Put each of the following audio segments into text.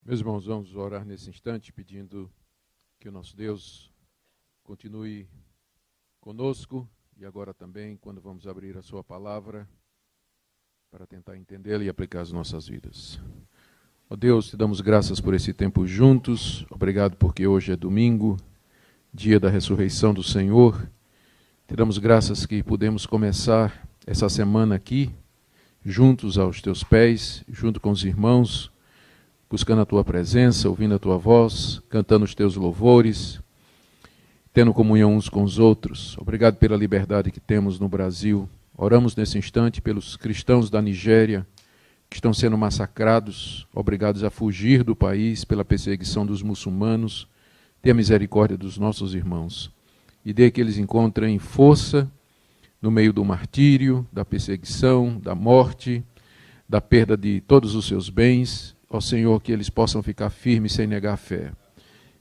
Meus irmãos, vamos orar nesse instante pedindo que o nosso Deus continue conosco e agora também quando vamos abrir a sua palavra para tentar entendê-la e aplicar as nossas vidas. Ó Deus, te damos graças por esse tempo juntos, obrigado porque hoje é domingo, dia da ressurreição do Senhor. Te damos graças que podemos começar essa semana aqui, juntos aos teus pés, junto com os irmãos, buscando a tua presença, ouvindo a tua voz, cantando os teus louvores, tendo comunhão uns com os outros. Obrigado pela liberdade que temos no Brasil. Oramos nesse instante pelos cristãos da Nigéria que estão sendo massacrados, obrigados a fugir do país pela perseguição dos muçulmanos. Tenha misericórdia dos nossos irmãos e dê que eles encontrem força no meio do martírio, da perseguição, da morte, da perda de todos os seus bens. Ó Senhor, que eles possam ficar firmes sem negar a fé.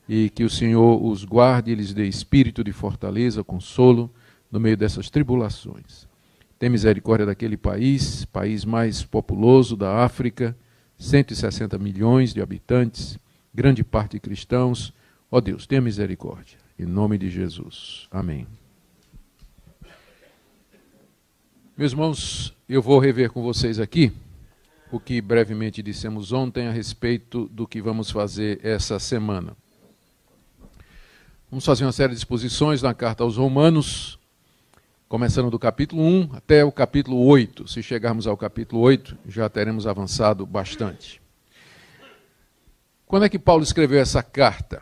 E que o Senhor os guarde e lhes dê espírito de fortaleza, consolo, no meio dessas tribulações. Tem misericórdia daquele país mais populoso da África, 160 milhões de habitantes, grande parte cristãos. Ó Deus, tenha misericórdia. Em nome de Jesus. Amém. Meus irmãos, eu vou rever com vocês aqui o que brevemente dissemos ontem a respeito do que vamos fazer essa semana. Vamos fazer uma série de exposições na carta aos Romanos, começando do capítulo 1 até o capítulo 8. Se chegarmos ao capítulo 8, já teremos avançado bastante. Quando é que Paulo escreveu essa carta?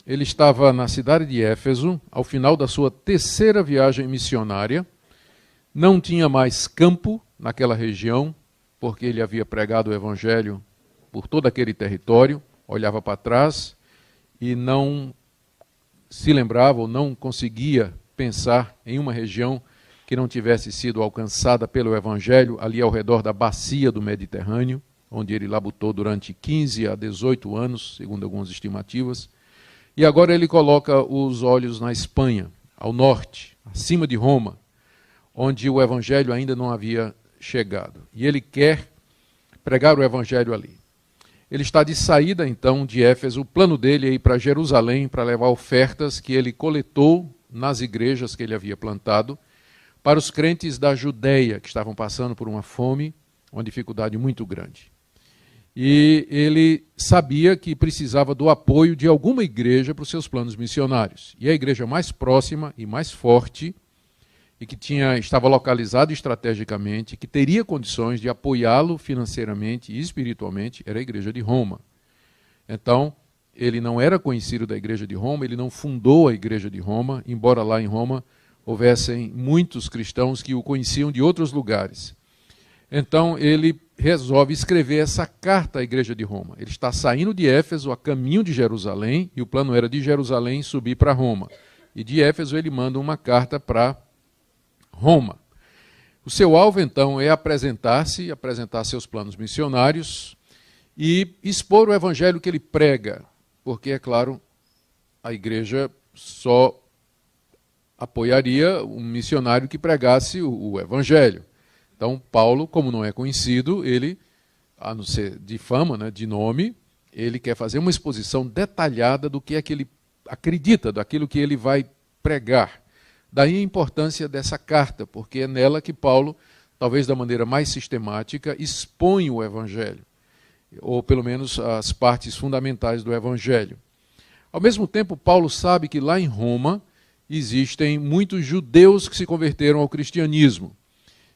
Ele estava na cidade de Éfeso, ao final da sua terceira viagem missionária. Não tinha mais campo naquela região, porque ele havia pregado o evangelho por todo aquele território, olhava para trás e não se lembrava ou não conseguia pensar em uma região que não tivesse sido alcançada pelo evangelho, ali ao redor da bacia do Mediterrâneo, onde ele labutou durante 15 a 18 anos, segundo algumas estimativas. E agora ele coloca os olhos na Espanha, ao norte, acima de Roma, onde o evangelho ainda não havia chegado. E ele quer pregar o evangelho ali. Ele está de saída, então, de Éfeso. O plano dele é ir para Jerusalém para levar ofertas que ele coletou nas igrejas que ele havia plantado para os crentes da Judeia, que estavam passando por uma fome, uma dificuldade muito grande. E ele sabia que precisava do apoio de alguma igreja para os seus planos missionários. E a igreja mais próxima e mais forte e que estava localizado estrategicamente, que teria condições de apoiá-lo financeiramente e espiritualmente, era a igreja de Roma. Então, ele não era conhecido da igreja de Roma, ele não fundou a igreja de Roma, embora lá em Roma houvessem muitos cristãos que o conheciam de outros lugares. Então, ele resolve escrever essa carta à igreja de Roma. Ele está saindo de Éfeso a caminho de Jerusalém, e o plano era de Jerusalém subir para Roma. E de Éfeso ele manda uma carta para Roma. O seu alvo, então, é apresentar seus planos missionários e expor o evangelho que ele prega, porque, é claro, a igreja só apoiaria um missionário que pregasse o evangelho. Então, Paulo, como não é conhecido, ele, a não ser de fama, de nome, ele quer fazer uma exposição detalhada do que é que ele acredita, daquilo que ele vai pregar. Daí a importância dessa carta, porque é nela que Paulo, talvez da maneira mais sistemática, expõe o Evangelho, ou pelo menos as partes fundamentais do Evangelho. Ao mesmo tempo, Paulo sabe que lá em Roma existem muitos judeus que se converteram ao cristianismo.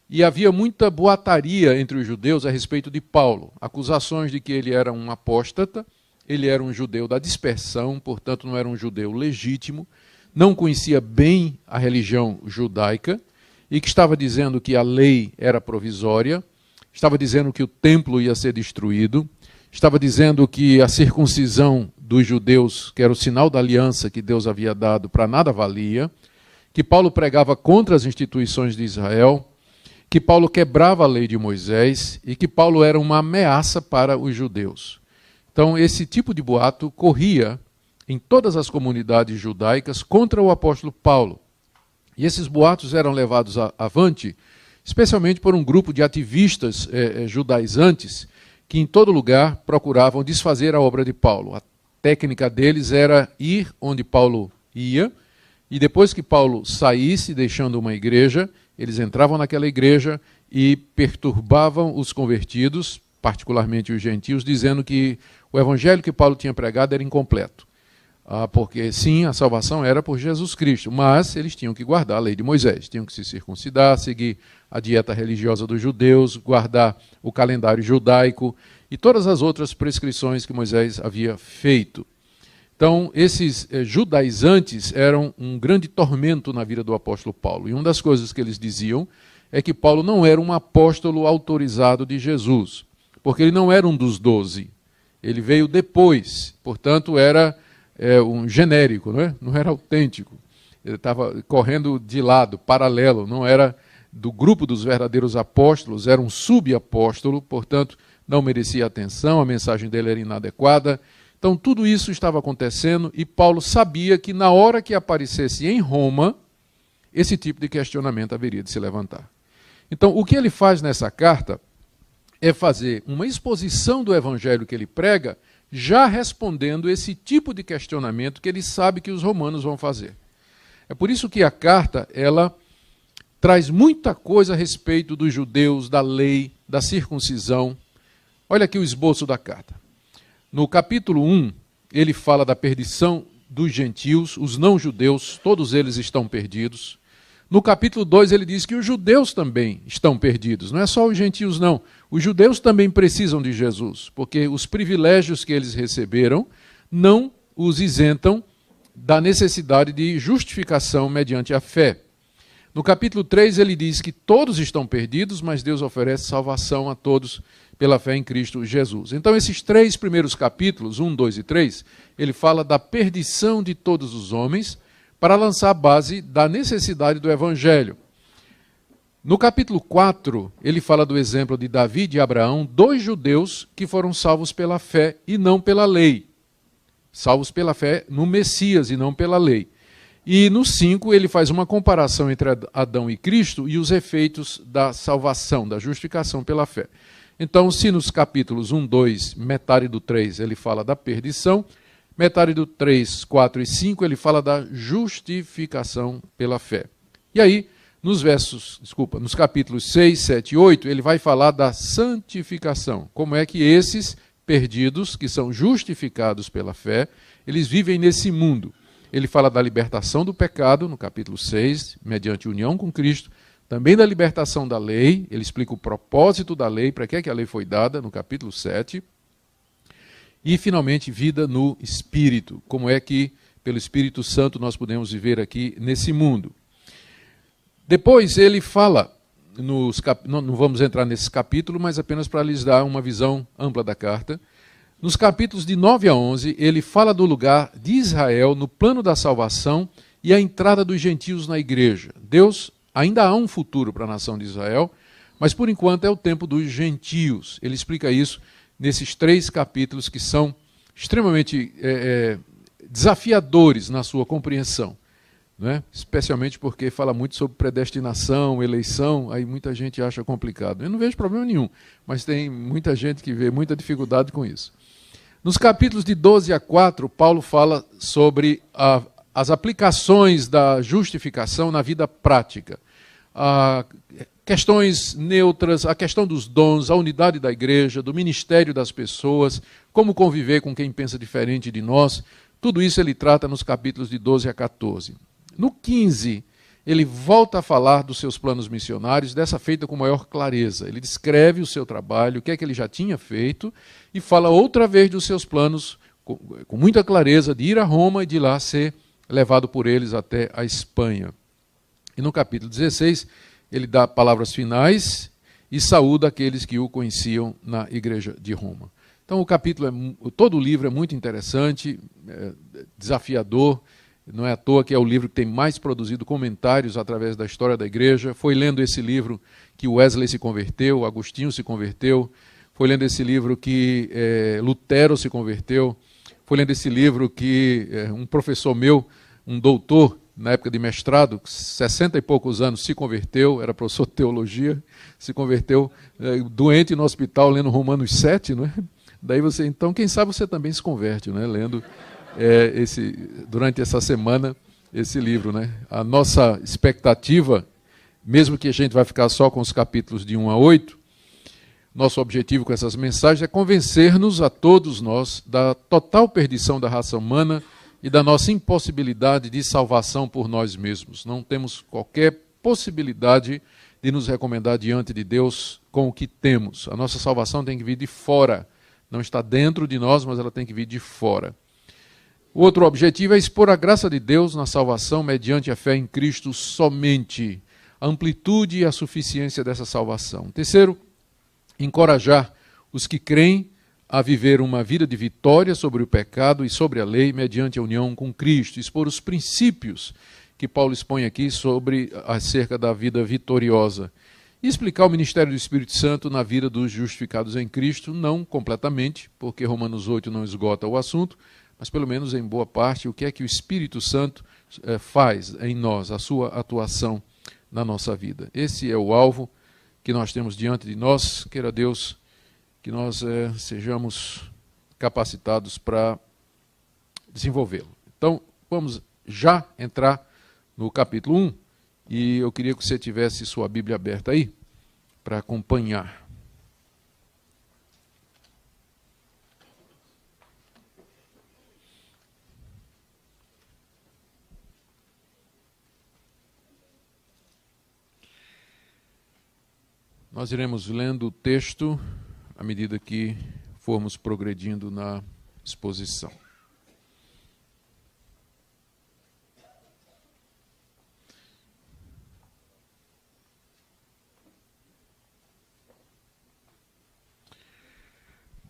E havia muita boataria entre os judeus a respeito de Paulo, acusações de que ele era um apóstata, ele era um judeu da dispersão, portanto não era um judeu legítimo, não conhecia bem a religião judaica e que estava dizendo que a lei era provisória, estava dizendo que o templo ia ser destruído, estava dizendo que a circuncisão dos judeus, que era o sinal da aliança que Deus havia dado, para nada valia, que Paulo pregava contra as instituições de Israel, que Paulo quebrava a lei de Moisés e que Paulo era uma ameaça para os judeus. Então, esse tipo de boato corria em todas as comunidades judaicas contra o apóstolo Paulo. E esses boatos eram levados avante, especialmente por um grupo de ativistas judaizantes que em todo lugar procuravam desfazer a obra de Paulo. A técnica deles era ir onde Paulo ia, e depois que Paulo saísse, deixando uma igreja, eles entravam naquela igreja e perturbavam os convertidos, particularmente os gentios, dizendo que o evangelho que Paulo tinha pregado era incompleto. Porque sim, a salvação era por Jesus Cristo, mas eles tinham que guardar a lei de Moisés, tinham que se circuncidar, seguir a dieta religiosa dos judeus, guardar o calendário judaico e todas as outras prescrições que Moisés havia feito. Então, esses judaizantes eram um grande tormento na vida do apóstolo Paulo. E uma das coisas que eles diziam é que Paulo não era um apóstolo autorizado de Jesus, porque ele não era um dos 12. Ele veio depois, portanto, era um genérico, não era autêntico. Ele estava correndo de lado, paralelo, não era do grupo dos verdadeiros apóstolos, era um subapóstolo, portanto, não merecia atenção, a mensagem dele era inadequada. Então, tudo isso estava acontecendo e Paulo sabia que na hora que aparecesse em Roma, esse tipo de questionamento haveria de se levantar. Então, o que ele faz nessa carta é fazer uma exposição do evangelho que ele prega, já respondendo esse tipo de questionamento que ele sabe que os romanos vão fazer. É por isso que a carta, ela traz muita coisa a respeito dos judeus, da lei, da circuncisão. Olha aqui o esboço da carta. No capítulo 1, ele fala da perdição dos gentios, os não-judeus, todos eles estão perdidos. No capítulo 2, ele diz que os judeus também estão perdidos. Não é só os gentios, não. Os judeus também precisam de Jesus, porque os privilégios que eles receberam não os isentam da necessidade de justificação mediante a fé. No capítulo 3, ele diz que todos estão perdidos, mas Deus oferece salvação a todos pela fé em Cristo Jesus. Então, esses 3 primeiros capítulos, 1, 2 e 3, ele fala da perdição de todos os homens para lançar a base da necessidade do Evangelho. No capítulo 4, ele fala do exemplo de Davi e de Abraão, 2 judeus que foram salvos pela fé e não pela lei. Salvos pela fé no Messias e não pela lei. E no 5 ele faz uma comparação entre Adão e Cristo e os efeitos da salvação, da justificação pela fé. Então, se nos capítulos 1, 2, metade do 3 ele fala da perdição, metade do 3, 4 e 5 ele fala da justificação pela fé. E aí, nos capítulos 6, 7 e 8, ele vai falar da santificação. Como é que esses perdidos, que são justificados pela fé, eles vivem nesse mundo. Ele fala da libertação do pecado, no capítulo 6, mediante união com Cristo, também da libertação da lei, ele explica o propósito da lei, para que a lei foi dada, no capítulo 7, e, finalmente, vida no Espírito, como é que, pelo Espírito Santo, nós podemos viver aqui nesse mundo. Depois ele fala, não vamos entrar nesse capítulo, mas apenas para lhes dar uma visão ampla da carta. Nos capítulos de 9 a 11, ele fala do lugar de Israel no plano da salvação e a entrada dos gentios na igreja. Deus ainda há um futuro para a nação de Israel, mas por enquanto é o tempo dos gentios. Ele explica isso nesses 3 capítulos que são extremamente desafiadores na sua compreensão. Especialmente porque fala muito sobre predestinação, eleição, aí muita gente acha complicado. Eu não vejo problema nenhum, mas tem muita gente que vê muita dificuldade com isso. Nos capítulos de 12 a 4, Paulo fala sobre as aplicações da justificação na vida prática. Questões neutras, a questão dos dons, a unidade da igreja, do ministério das pessoas, como conviver com quem pensa diferente de nós, tudo isso ele trata nos capítulos de 12 a 14. No 15, ele volta a falar dos seus planos missionários, dessa feita com maior clareza. Ele descreve o seu trabalho, o que é que ele já tinha feito, e fala outra vez dos seus planos, com muita clareza, de ir a Roma e de lá ser levado por eles até a Espanha. E no capítulo 16, ele dá palavras finais e saúda aqueles que o conheciam na igreja de Roma. Então todo o livro é muito interessante, desafiador. Não é à toa que é o livro que tem mais produzido comentários através da história da igreja. Foi lendo esse livro que Wesley se converteu, Agostinho se converteu. Foi lendo esse livro que Lutero se converteu. Foi lendo esse livro que um professor meu, um doutor, na época de mestrado, 60 e poucos anos, se converteu, era professor de teologia, se converteu doente no hospital lendo Romanos 7, não é? Daí você, então, quem sabe você também se converte, né? Lendo durante essa semana esse livro, né? A nossa expectativa, mesmo que a gente vai ficar só com os capítulos de 1 a 8, nosso objetivo com essas mensagens é convencer-nos a todos nós da total perdição da raça humana e da nossa impossibilidade de salvação por nós mesmos. Não temos qualquer possibilidade de nos recomendar diante de Deus com o que temos. A nossa salvação tem que vir de fora. Não está dentro de nós, mas ela tem que vir de fora. O outro objetivo é expor a graça de Deus na salvação mediante a fé em Cristo somente. A amplitude e a suficiência dessa salvação. Terceiro, encorajar os que creem a viver uma vida de vitória sobre o pecado e sobre a lei mediante a união com Cristo. Expor os princípios que Paulo expõe aqui acerca da vida vitoriosa. E explicar o ministério do Espírito Santo na vida dos justificados em Cristo, não completamente, porque Romanos 8 não esgota o assunto, mas pelo menos em boa parte o que é que o Espírito Santo faz em nós, a sua atuação na nossa vida. Esse é o alvo que nós temos diante de nós. Queira Deus que nós sejamos capacitados para desenvolvê-lo. Então, vamos já entrar no capítulo 1, e eu queria que você tivesse sua Bíblia aberta aí, para acompanhar. Nós iremos lendo o texto à medida que formos progredindo na exposição.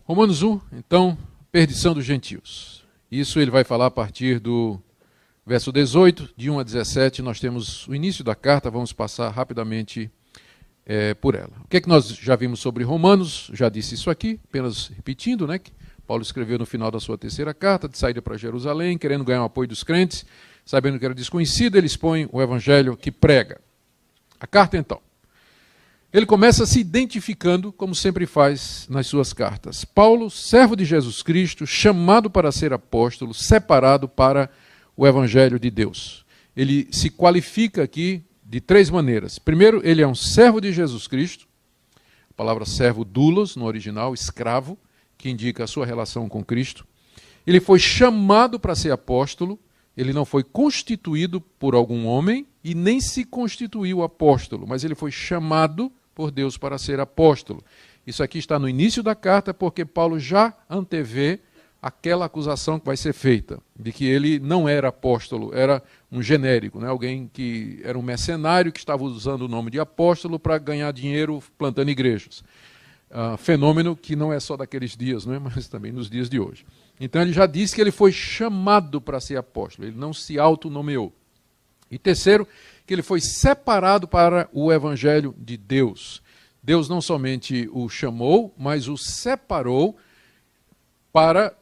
Romanos 1, então, perdição dos gentios. Isso ele vai falar a partir do verso 18, de 1 a 17, nós temos o início da carta, vamos passar rapidamente por ela. O que é que nós já vimos sobre Romanos? Já disse isso aqui, apenas repetindo, né? Que Paulo escreveu no final da sua terceira carta, de saída para Jerusalém, querendo ganhar o apoio dos crentes, sabendo que era desconhecido, ele expõe o evangelho que prega. A carta, então. Ele começa se identificando, como sempre faz nas suas cartas. Paulo, servo de Jesus Cristo, chamado para ser apóstolo, separado para o evangelho de Deus. Ele se qualifica aqui de três maneiras. Primeiro, ele é um servo de Jesus Cristo, a palavra servo doulos, no original, escravo, que indica a sua relação com Cristo. Ele foi chamado para ser apóstolo, ele não foi constituído por algum homem e nem se constituiu apóstolo, mas ele foi chamado por Deus para ser apóstolo. Isso aqui está no início da carta, porque Paulo já antevê aquela acusação que vai ser feita, de que ele não era apóstolo, era um genérico, né? Alguém que era um mercenário que estava usando o nome de apóstolo para ganhar dinheiro plantando igrejas. Fenômeno que não é só daqueles dias, né? Mas também nos dias de hoje. Então ele já disse que ele foi chamado para ser apóstolo, ele não se autonomeou. E terceiro, que ele foi separado para o evangelho de Deus. Deus não somente o chamou, mas o separou para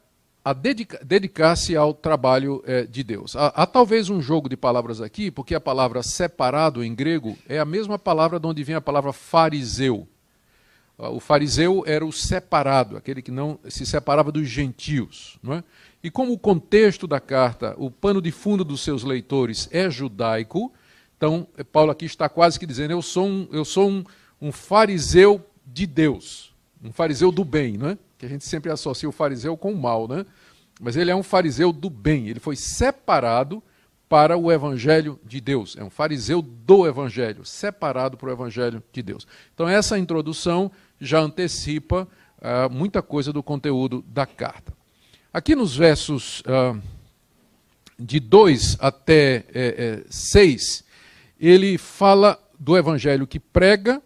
dedicar-se ao trabalho de Deus. Há talvez um jogo de palavras aqui, porque a palavra separado em grego é a mesma palavra de onde vem a palavra fariseu. O fariseu era o separado, aquele que não se separava dos gentios, não é? E como o contexto da carta, o pano de fundo dos seus leitores é judaico, então Paulo aqui está quase que dizendo, eu sou um fariseu de Deus, um fariseu do bem, não é? Que a gente sempre associa o fariseu com o mal, né? Mas ele é um fariseu do bem, ele foi separado para o evangelho de Deus, é um fariseu do evangelho, separado para o evangelho de Deus. Então essa introdução já antecipa muita coisa do conteúdo da carta. Aqui nos versos de 2 até 6, ele fala do evangelho que prega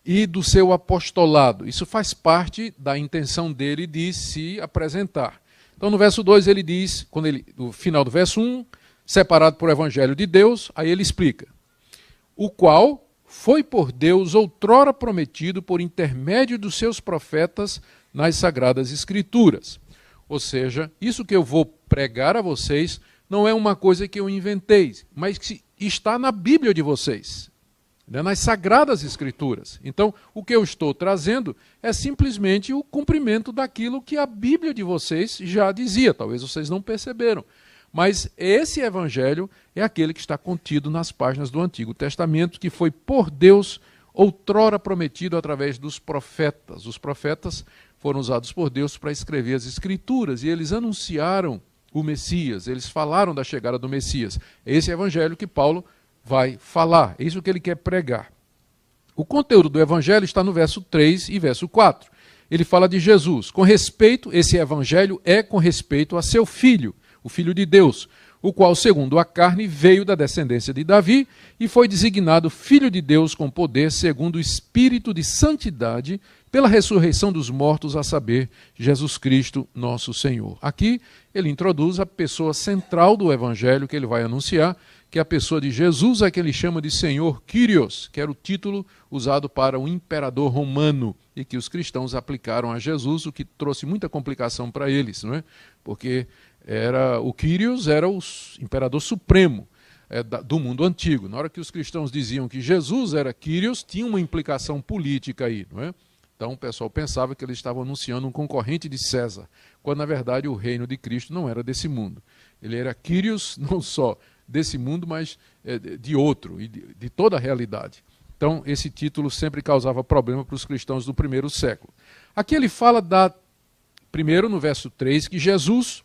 e do seu apostolado. Isso faz parte da intenção dele de se apresentar. Então, no verso 2 ele diz, no final do verso 1, separado por evangelho de Deus, aí ele explica, o qual foi por Deus outrora prometido por intermédio dos seus profetas nas Sagradas Escrituras. Ou seja, isso que eu vou pregar a vocês não é uma coisa que eu inventei, mas que está na Bíblia de vocês, né, nas Sagradas Escrituras. Então, o que eu estou trazendo é simplesmente o cumprimento daquilo que a Bíblia de vocês já dizia. Talvez vocês não perceberam. Mas esse evangelho é aquele que está contido nas páginas do Antigo Testamento, que foi por Deus outrora prometido através dos profetas. Os profetas foram usados por Deus para escrever as Escrituras, e eles anunciaram o Messias, eles falaram da chegada do Messias. É esse evangelho que Paulo vai falar, é isso que ele quer pregar. O conteúdo do evangelho está no verso 3 e verso 4. Ele fala de Jesus. Com respeito, esse evangelho é com respeito a seu filho, o Filho de Deus, o qual, segundo a carne, veio da descendência de Davi e foi designado Filho de Deus com poder, segundo o Espírito de santidade, pela ressurreição dos mortos, a saber, Jesus Cristo, nosso Senhor. Aqui ele introduz a pessoa central do evangelho que ele vai anunciar, que é a pessoa de Jesus, a que ele chama de Senhor Kyrios, que era o título usado para o imperador romano e que os cristãos aplicaram a Jesus, o que trouxe muita complicação para eles, não é? Porque o Kyrios era o imperador supremo do mundo antigo. Na hora que os cristãos diziam que Jesus era Kyrios, tinha uma implicação política aí, não é? Então o pessoal pensava que eles estavam anunciando um concorrente de César, quando na verdade o reino de Cristo não era desse mundo. Ele era Kyrios não só desse mundo, mas de outro, e de toda a realidade. Então esse título sempre causava problema para os cristãos do primeiro século. Aqui ele fala primeiro no verso 3, que Jesus,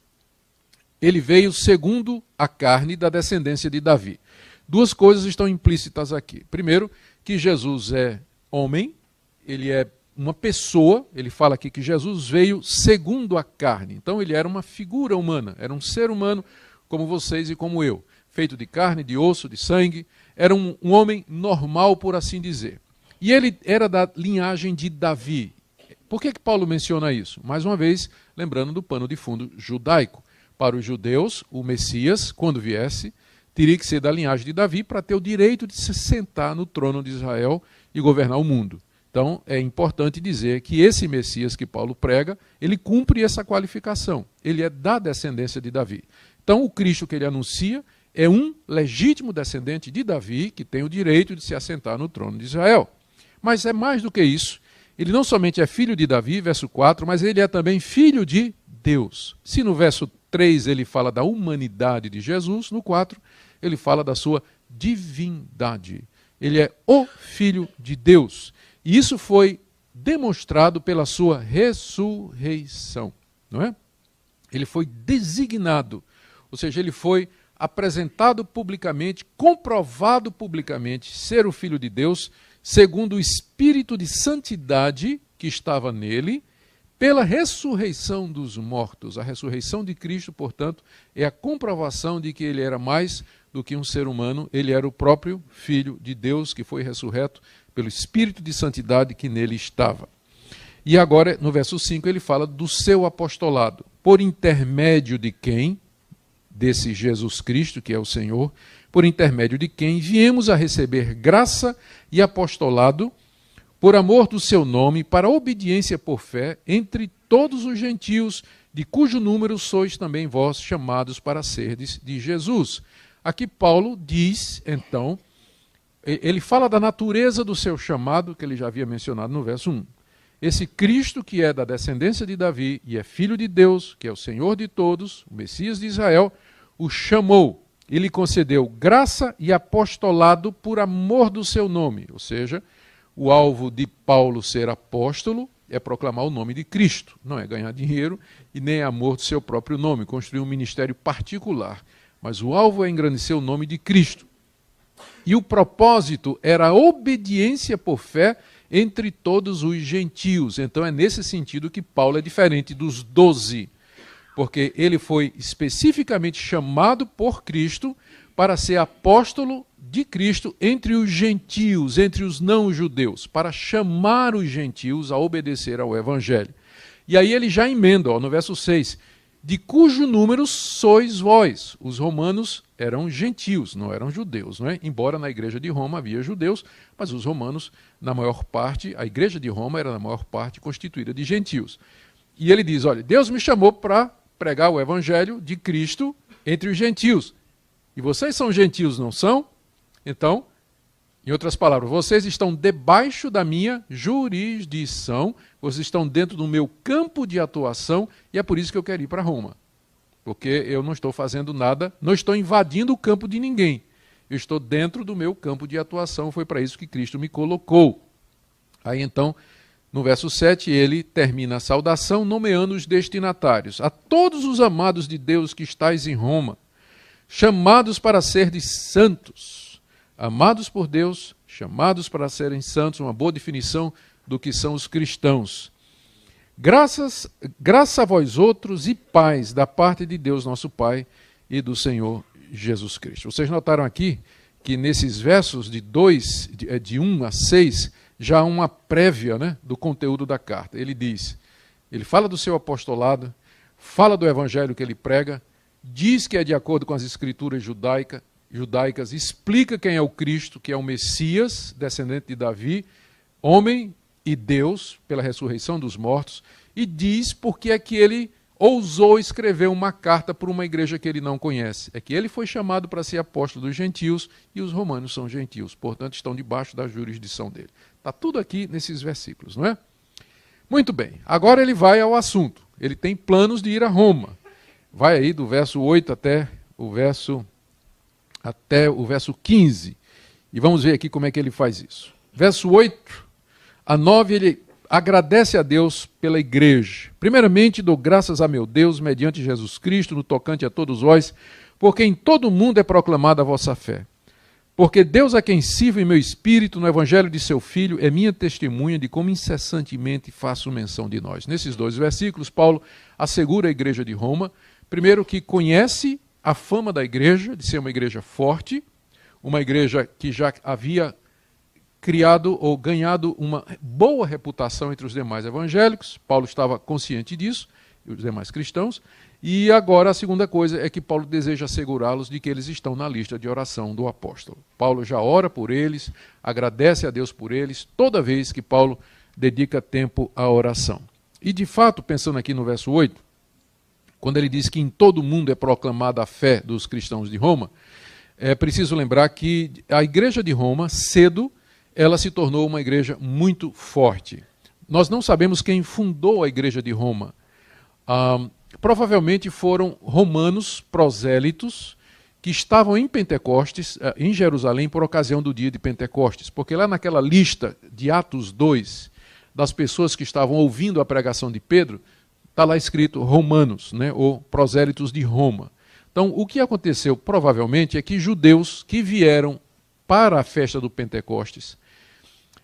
ele veio segundo a carne da descendência de Davi. Duas coisas estão implícitas aqui. Primeiro, que Jesus é homem, ele é uma pessoa, ele fala aqui que Jesus veio segundo a carne. Então ele era uma figura humana, era um ser humano como vocês e como eu, feito de carne, de osso, de sangue, era um homem normal, por assim dizer. E ele era da linhagem de Davi. Por que Paulo menciona isso? Mais uma vez, lembrando do pano de fundo judaico. Para os judeus, o Messias, quando viesse, teria que ser da linhagem de Davi para ter o direito de se sentar no trono de Israel e governar o mundo. Então, é importante dizer que esse Messias que Paulo prega, ele cumpre essa qualificação. Ele é da descendência de Davi. Então, o Cristo que ele anuncia é um legítimo descendente de Davi que tem o direito de se assentar no trono de Israel. Mas é mais do que isso. Ele não somente é filho de Davi, verso 4, mas ele é também filho de Deus. Se no verso 3 ele fala da humanidade de Jesus, no 4 ele fala da sua divindade. Ele é o Filho de Deus. E isso foi demonstrado pela sua ressurreição, não é? Ele foi designado, ou seja, ele foi apresentado publicamente, comprovado publicamente ser o Filho de Deus, segundo o Espírito de santidade que estava nele, pela ressurreição dos mortos. A ressurreição de Cristo, portanto, é a comprovação de que ele era mais do que um ser humano, ele era o próprio Filho de Deus que foi ressurreto pelo Espírito de santidade que nele estava. E agora, no verso 5, ele fala do seu apostolado, por intermédio de quem, desse Jesus Cristo, que é o Senhor, por intermédio de quem viemos a receber graça e apostolado, por amor do seu nome, para obediência por fé, entre todos os gentios, de cujo número sois também vós chamados para serdes de Jesus. Aqui Paulo diz, então, ele fala da natureza do seu chamado, que ele já havia mencionado no verso 1. Esse Cristo que é da descendência de Davi e é filho de Deus, que é o Senhor de todos, o Messias de Israel, o chamou e lhe concedeu graça e apostolado por amor do seu nome. Ou seja, o alvo de Paulo ser apóstolo é proclamar o nome de Cristo, não é ganhar dinheiro e nem amor do seu próprio nome, construir um ministério particular. Mas o alvo é engrandecer o nome de Cristo. E o propósito era a obediência por fé entre todos os gentios. Então é nesse sentido que Paulo é diferente dos 12, porque ele foi especificamente chamado por Cristo para ser apóstolo de Cristo entre os gentios, entre os não-judeus, para chamar os gentios a obedecer ao Evangelho. E aí ele já emenda, no verso 6, de cujo número sois vós. Os romanos eram gentios, não eram judeus, não é? Embora na igreja de Roma havia judeus, mas os romanos, na maior parte, a igreja de Roma era na maior parte constituída de gentios. E ele diz, olha, Deus me chamou para pregar o evangelho de Cristo entre os gentios. E vocês são gentios, não são? Então, em outras palavras, vocês estão debaixo da minha jurisdição, vocês estão dentro do meu campo de atuação, e é por isso que eu quero ir para Roma. Porque eu não estou fazendo nada, não estou invadindo o campo de ninguém. Eu estou dentro do meu campo de atuação, foi para isso que Cristo me colocou. Aí então, no verso 7, ele termina a saudação nomeando os destinatários. A todos os amados de Deus que estáis em Roma, chamados para serdes santos. Amados por Deus, chamados para serem santos, uma boa definição do que são os cristãos. Graça a vós outros e paz da parte de Deus nosso Pai e do Senhor Jesus Cristo. Vocês notaram aqui que nesses versos de 1 a 6, já há uma prévia, né, do conteúdo da carta. Ele fala do seu apostolado, fala do evangelho que ele prega, diz que é de acordo com as escrituras judaicas, explica quem é o Cristo, que é o Messias, descendente de Davi, homem e Deus, pela ressurreição dos mortos, e diz porque é que ele ousou escrever uma carta para uma igreja que ele não conhece. É que ele foi chamado para ser apóstolo dos gentios e os romanos são gentios, portanto estão debaixo da jurisdição dele. Está tudo aqui nesses versículos, não é? Muito bem, agora ele vai ao assunto. Ele tem planos de ir a Roma. Vai aí do verso 8 até o verso 15. E vamos ver aqui como é que ele faz isso. Verso 8 a 9, ele agradece a Deus pela igreja. Primeiramente, dou graças a meu Deus, mediante Jesus Cristo, no tocante a todos vós, porque em todo o mundo é proclamada a vossa fé. Porque Deus, a quem sirvo em meu espírito, no evangelho de seu Filho, é minha testemunha de como incessantemente faço menção de nós. Nesses 2 versículos, Paulo assegura a igreja de Roma, primeiro que conhece a fama da igreja, de ser uma igreja forte, uma igreja que já havia criado ou ganhado uma boa reputação entre os demais evangélicos. Paulo estava consciente disso, e os demais cristãos. E agora a segunda coisa é que Paulo deseja assegurá-los de que eles estão na lista de oração do apóstolo. Paulo já ora por eles, agradece a Deus por eles, toda vez que Paulo dedica tempo à oração. E de fato, pensando aqui no verso 8, quando ele diz que em todo mundo é proclamada a fé dos cristãos de Roma, é preciso lembrar que a igreja de Roma, cedo, ela se tornou uma igreja muito forte. Nós não sabemos quem fundou a igreja de Roma. Provavelmente foram romanos prosélitos que estavam em Pentecostes, em Jerusalém, por ocasião do dia de Pentecostes. Porque lá naquela lista de Atos 2, das pessoas que estavam ouvindo a pregação de Pedro, está lá escrito romanos, né, ou prosélitos de Roma. Então, o que aconteceu provavelmente é que judeus que vieram para a festa do Pentecostes,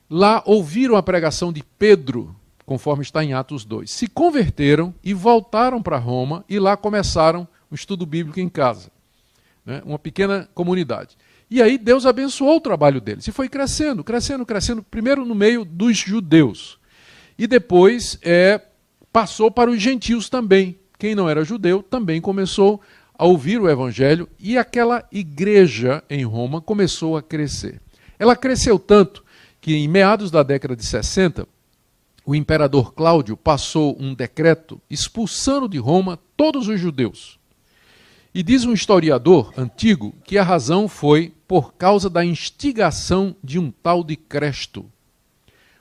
lá ouviram a pregação de Pedro, conforme está em Atos 2, se converteram e voltaram para Roma e lá começaram um estudo bíblico em casa, né? Uma pequena comunidade. E aí Deus abençoou o trabalho deles e foi crescendo, primeiro no meio dos judeus e depois passou para os gentios também. Quem não era judeu também começou a ouvir o evangelho e aquela igreja em Roma começou a crescer. Ela cresceu tanto que em meados da década de 60, o imperador Cláudio passou um decreto expulsando de Roma todos os judeus. E diz um historiador antigo que a razão foi por causa da instigação de um tal de Cresto.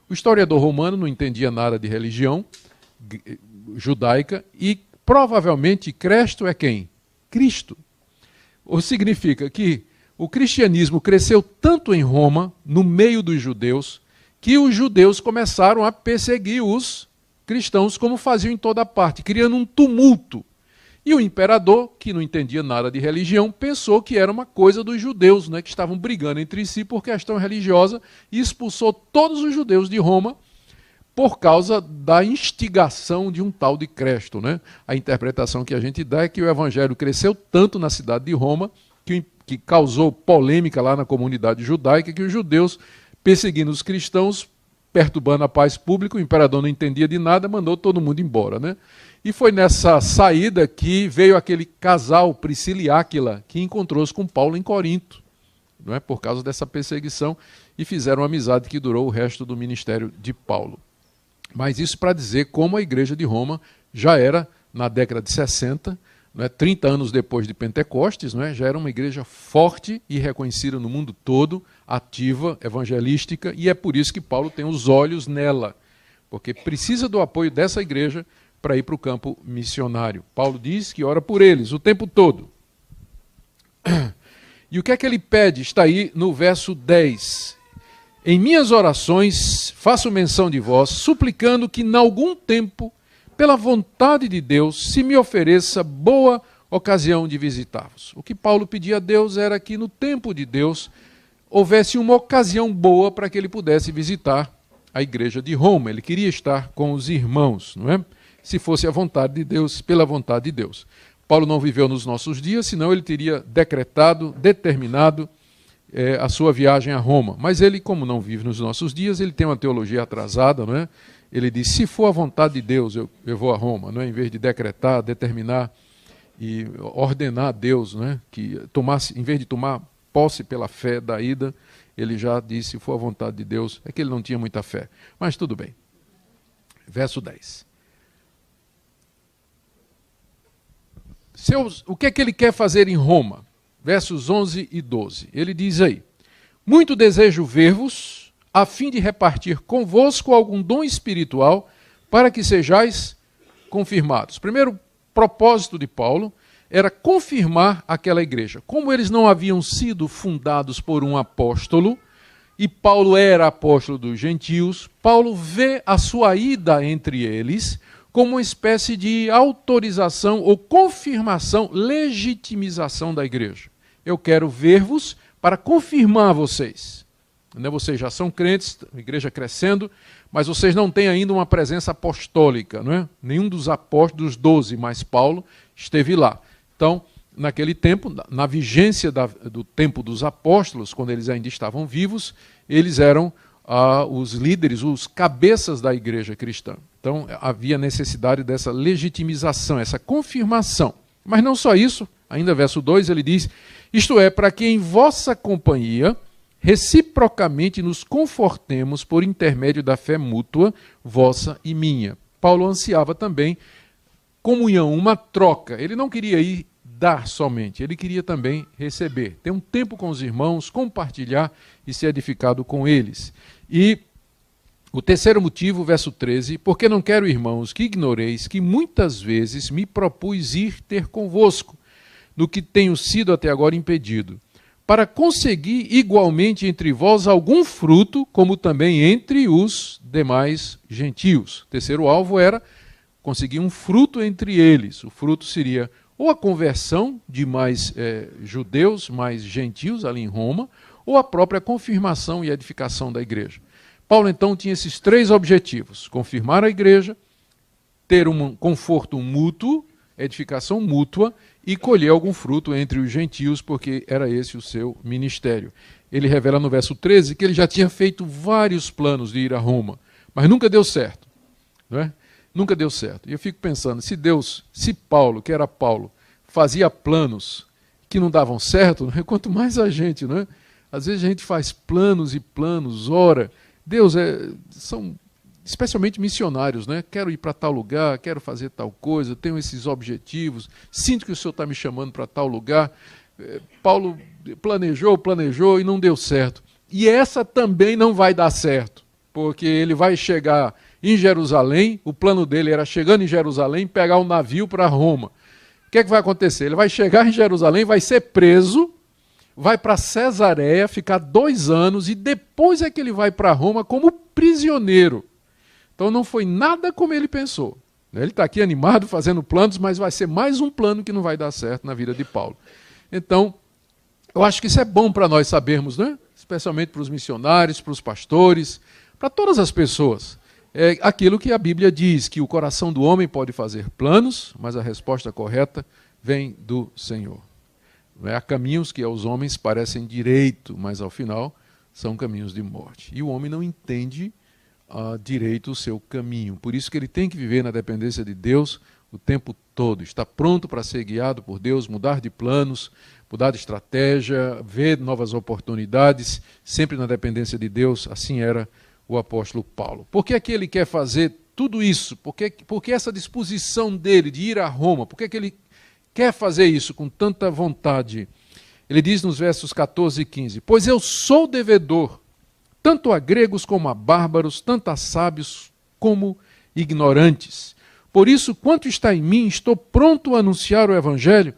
O historiador romano não entendia nada de religião judaica e provavelmente Cresto é quem? Cristo. Ou significa que o cristianismo cresceu tanto em Roma, no meio dos judeus, que os judeus começaram a perseguir os cristãos como faziam em toda parte, criando um tumulto. E o imperador, que não entendia nada de religião, pensou que era uma coisa dos judeus, né, que estavam brigando entre si por questão religiosa, e expulsou todos os judeus de Roma por causa da instigação de um tal de Cresto, né? A interpretação que a gente dá é que o evangelho cresceu tanto na cidade de Roma que causou polêmica lá na comunidade judaica, que os judeus, perseguindo os cristãos, perturbando a paz pública, o imperador não entendia de nada, mandou todo mundo embora, né? E foi nessa saída que veio aquele casal, Priscila e Áquila, que encontrou-se com Paulo em Corinto, não é? Por causa dessa perseguição, e fizeram uma amizade que durou o resto do ministério de Paulo. Mas isso para dizer como a igreja de Roma já era, na década de 60, não é, 30 anos depois de Pentecostes, não é, já era uma igreja forte e reconhecida no mundo todo, ativa, evangelística, e é por isso que Paulo tem os olhos nela, porque precisa do apoio dessa igreja para ir para o campo missionário. Paulo diz que ora por eles o tempo todo. E o que é que ele pede? Está aí no verso 10. Em minhas orações faço menção de vós, suplicando que, em algum tempo, pela vontade de Deus, se me ofereça boa ocasião de visitar-vos. O que Paulo pedia a Deus era que, no tempo de Deus, houvesse uma ocasião boa para que ele pudesse visitar a igreja de Roma. Ele queria estar com os irmãos, não é? Se fosse a vontade de Deus, pela vontade de Deus. Paulo não viveu nos nossos dias, senão ele teria decretado, determinado a sua viagem a Roma. Mas ele, como não vive nos nossos dias, ele tem uma teologia atrasada, não é? Ele diz, se for a vontade de Deus, eu vou a Roma, não é? Em vez de decretar, determinar e ordenar a Deus, não é? Que tomasse, em vez de tomar posse pela fé da ida, ele já disse, se for a vontade de Deus, é que ele não tinha muita fé. Mas tudo bem. Verso 10. O que é que ele quer fazer em Roma? Versos 11 e 12. Ele diz aí, muito desejo ver-vos, a fim de repartir convosco algum dom espiritual, para que sejais confirmados. O primeiro propósito de Paulo era confirmar aquela igreja. Como eles não haviam sido fundados por um apóstolo, e Paulo era apóstolo dos gentios, Paulo vê a sua ida entre eles como uma espécie de autorização ou confirmação, legitimização da igreja. Eu quero ver-vos para confirmar vocês. Vocês já são crentes, a igreja crescendo, mas vocês não têm ainda uma presença apostólica, não é? Nenhum dos apóstolos, dos 12, mais Paulo, esteve lá. Então, naquele tempo, na vigência do tempo dos apóstolos, quando eles ainda estavam vivos, eles eram os líderes, os cabeças da igreja cristã. Então, havia necessidade dessa legitimização, essa confirmação. Mas não só isso, ainda verso 2, ele diz, isto é, para que em vossa companhia reciprocamente nos confortemos por intermédio da fé mútua, vossa e minha. Paulo ansiava também comunhão, uma troca. Ele não queria ir dar somente, ele queria também receber. Ter um tempo com os irmãos, compartilhar e ser edificado com eles. E o terceiro motivo, verso 13, porque não quero, irmãos, que ignoreis que muitas vezes me propus ir ter convosco, no que tenho sido até agora impedido, para conseguir igualmente entre vós algum fruto, como também entre os demais gentios. O terceiro alvo era conseguir um fruto entre eles. O fruto seria ou a conversão de mais judeus, mais gentios ali em Roma, ou a própria confirmação e edificação da igreja. Paulo então tinha esses três objetivos: confirmar a igreja, ter um conforto mútuo, edificação mútua, e colher algum fruto entre os gentios, porque era esse o seu ministério. Ele revela no verso 13 que ele já tinha feito vários planos de ir a Roma, mas nunca deu certo. Não é? Nunca deu certo. E eu fico pensando, se Paulo, que era Paulo, fazia planos que não davam certo, não é? Quanto mais a gente, não é? Às vezes a gente faz planos e planos, ora, Deus são especialmente missionários, né? Quero ir para tal lugar, quero fazer tal coisa, tenho esses objetivos, sinto que o Senhor está me chamando para tal lugar. Paulo planejou e não deu certo. E essa também não vai dar certo, porque ele vai chegar em Jerusalém, o plano dele era, chegando em Jerusalém, pegar um navio para Roma. O que é que vai acontecer? Ele vai chegar em Jerusalém, vai ser preso, vai para Cesareia, ficar 2 anos, e depois é que ele vai para Roma como prisioneiro. Então não foi nada como ele pensou. Ele está aqui animado, fazendo planos, mas vai ser mais um plano que não vai dar certo na vida de Paulo. Então, eu acho que isso é bom para nós sabermos, né? Especialmente para os missionários, para os pastores, para todas as pessoas. É aquilo que a Bíblia diz, que o coração do homem pode fazer planos, mas a resposta correta vem do Senhor. Há caminhos que aos homens parecem direito, mas ao final são caminhos de morte. E o homem não entende direito o seu caminho. Por isso que ele tem que viver na dependência de Deus o tempo todo. Está pronto para ser guiado por Deus, mudar de planos, mudar de estratégia, ver novas oportunidades, sempre na dependência de Deus. Assim era o apóstolo Paulo. Por que é que ele quer fazer tudo isso? Por que essa disposição dele de ir a Roma? Por que é que ele quer fazer isso com tanta vontade? Ele diz nos versos 14 e 15: pois eu sou devedor, tanto a gregos como a bárbaros, tanto a sábios como ignorantes. Por isso, quanto está em mim, estou pronto a anunciar o Evangelho,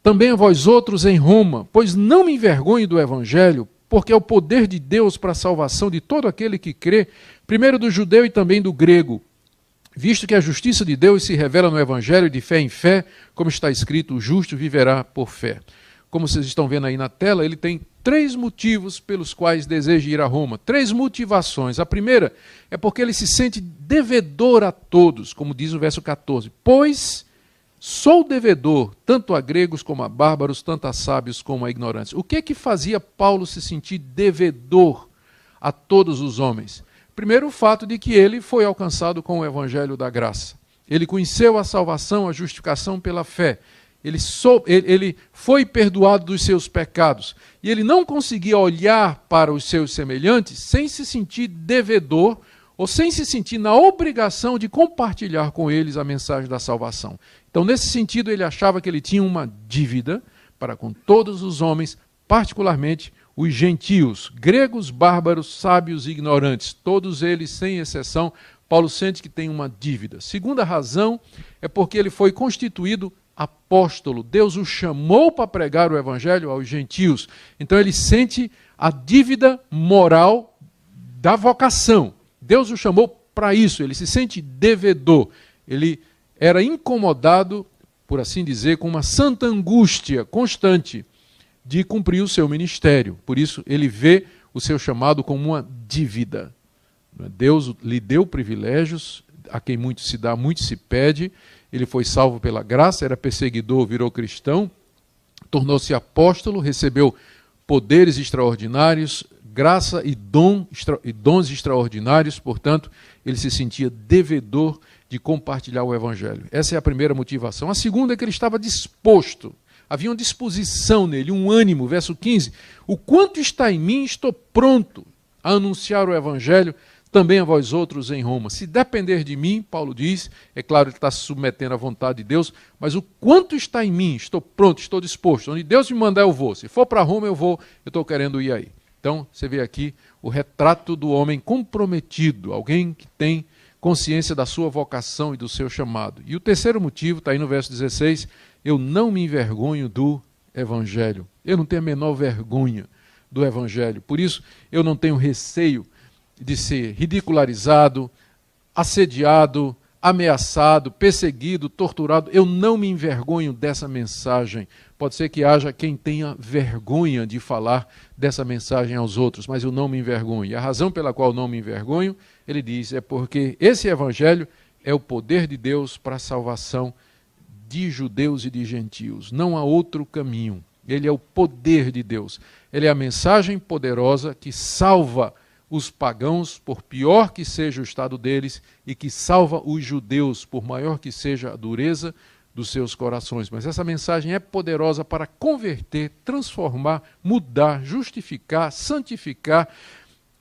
também a vós outros em Roma, pois não me envergonho do Evangelho, porque é o poder de Deus para a salvação de todo aquele que crê, primeiro do judeu e também do grego, visto que a justiça de Deus se revela no Evangelho de fé em fé, como está escrito, o justo viverá por fé. Como vocês estão vendo aí na tela, ele tem 3 motivos pelos quais deseja ir a Roma. 3 motivações. A primeira é porque ele se sente devedor a todos, como diz o verso 14. Pois sou devedor, tanto a gregos como a bárbaros, tanto a sábios como a ignorantes. O que fazia Paulo se sentir devedor a todos os homens? Primeiro, o fato de que ele foi alcançado com o evangelho da graça. Ele conheceu a salvação, a justificação pela fé. Ele foi perdoado dos seus pecados. E ele não conseguia olhar para os seus semelhantes sem se sentir devedor ou sem se sentir na obrigação de compartilhar com eles a mensagem da salvação. Então, nesse sentido, ele achava que ele tinha uma dívida para com todos os homens, particularmente os gentios, gregos, bárbaros, sábios e ignorantes. Todos eles, sem exceção, Paulo sente que tem uma dívida. Segunda razão é porque ele foi constituído apóstolo. Deus o chamou para pregar o evangelho aos gentios. Então ele sente a dívida moral da vocação. Deus o chamou para isso, ele se sente devedor. Ele era incomodado, por assim dizer, com uma santa angústia constante de cumprir o seu ministério. Por isso ele vê o seu chamado como uma dívida. Deus lhe deu privilégios, a quem muito se dá, muito se pede. Ele foi salvo pela graça, era perseguidor, virou cristão, tornou-se apóstolo, recebeu poderes extraordinários, graça e dons extraordinários, portanto, ele se sentia devedor de compartilhar o evangelho. Essa é a primeira motivação. A segunda é que ele estava disposto, havia uma disposição nele, um ânimo, verso 15, o quanto está em mim, estou pronto a anunciar o evangelho também a vós outros em Roma. Se depender de mim, Paulo diz, é claro, ele está se submetendo à vontade de Deus, mas o quanto está em mim, estou pronto, estou disposto. Onde Deus me mandar, eu vou. Se for para Roma, eu vou, eu estou querendo ir aí. Então, você vê aqui o retrato do homem comprometido, alguém que tem consciência da sua vocação e do seu chamado. E o terceiro motivo, está aí no verso 16, eu não me envergonho do evangelho. Eu não tenho a menor vergonha do evangelho. Por isso, eu não tenho receio de ser ridicularizado, assediado, ameaçado, perseguido, torturado. Eu não me envergonho dessa mensagem. Pode ser que haja quem tenha vergonha de falar dessa mensagem aos outros, mas eu não me envergonho. E a razão pela qual não me envergonho, ele diz, é porque esse evangelho é o poder de Deus para a salvação de judeus e de gentios. Não há outro caminho. Ele é o poder de Deus. Ele é a mensagem poderosa que salva os pagãos, por pior que seja o estado deles, e que salva os judeus, por maior que seja a dureza dos seus corações. Mas essa mensagem é poderosa para converter, transformar, mudar, justificar, santificar,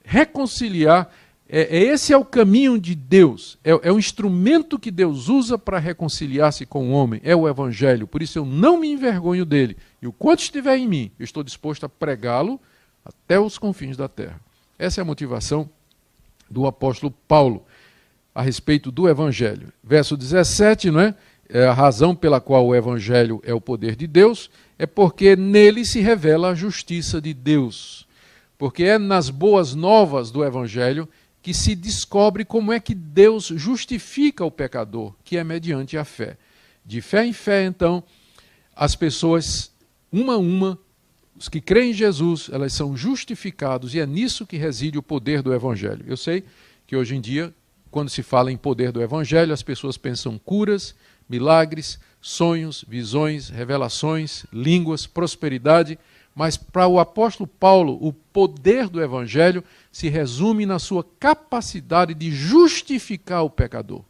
reconciliar. Esse é o caminho de Deus, é o instrumento que Deus usa para reconciliar-se com o homem, é o evangelho. Por isso eu não me envergonho dele, e o quanto estiver em mim, eu estou disposto a pregá-lo até os confins da terra. Essa é a motivação do apóstolo Paulo a respeito do evangelho. Verso 17, não é? A razão pela qual o evangelho é o poder de Deus é porque nele se revela a justiça de Deus. Porque é nas boas novas do evangelho que se descobre como é que Deus justifica o pecador, que é mediante a fé. De fé em fé, então, as pessoas, uma a uma, os que creem em Jesus, elas são justificados, e é nisso que reside o poder do evangelho. Eu sei que hoje em dia, quando se fala em poder do evangelho, as pessoas pensam curas, milagres, sonhos, visões, revelações, línguas, prosperidade, mas para o apóstolo Paulo, o poder do evangelho se resume na sua capacidade de justificar o pecador.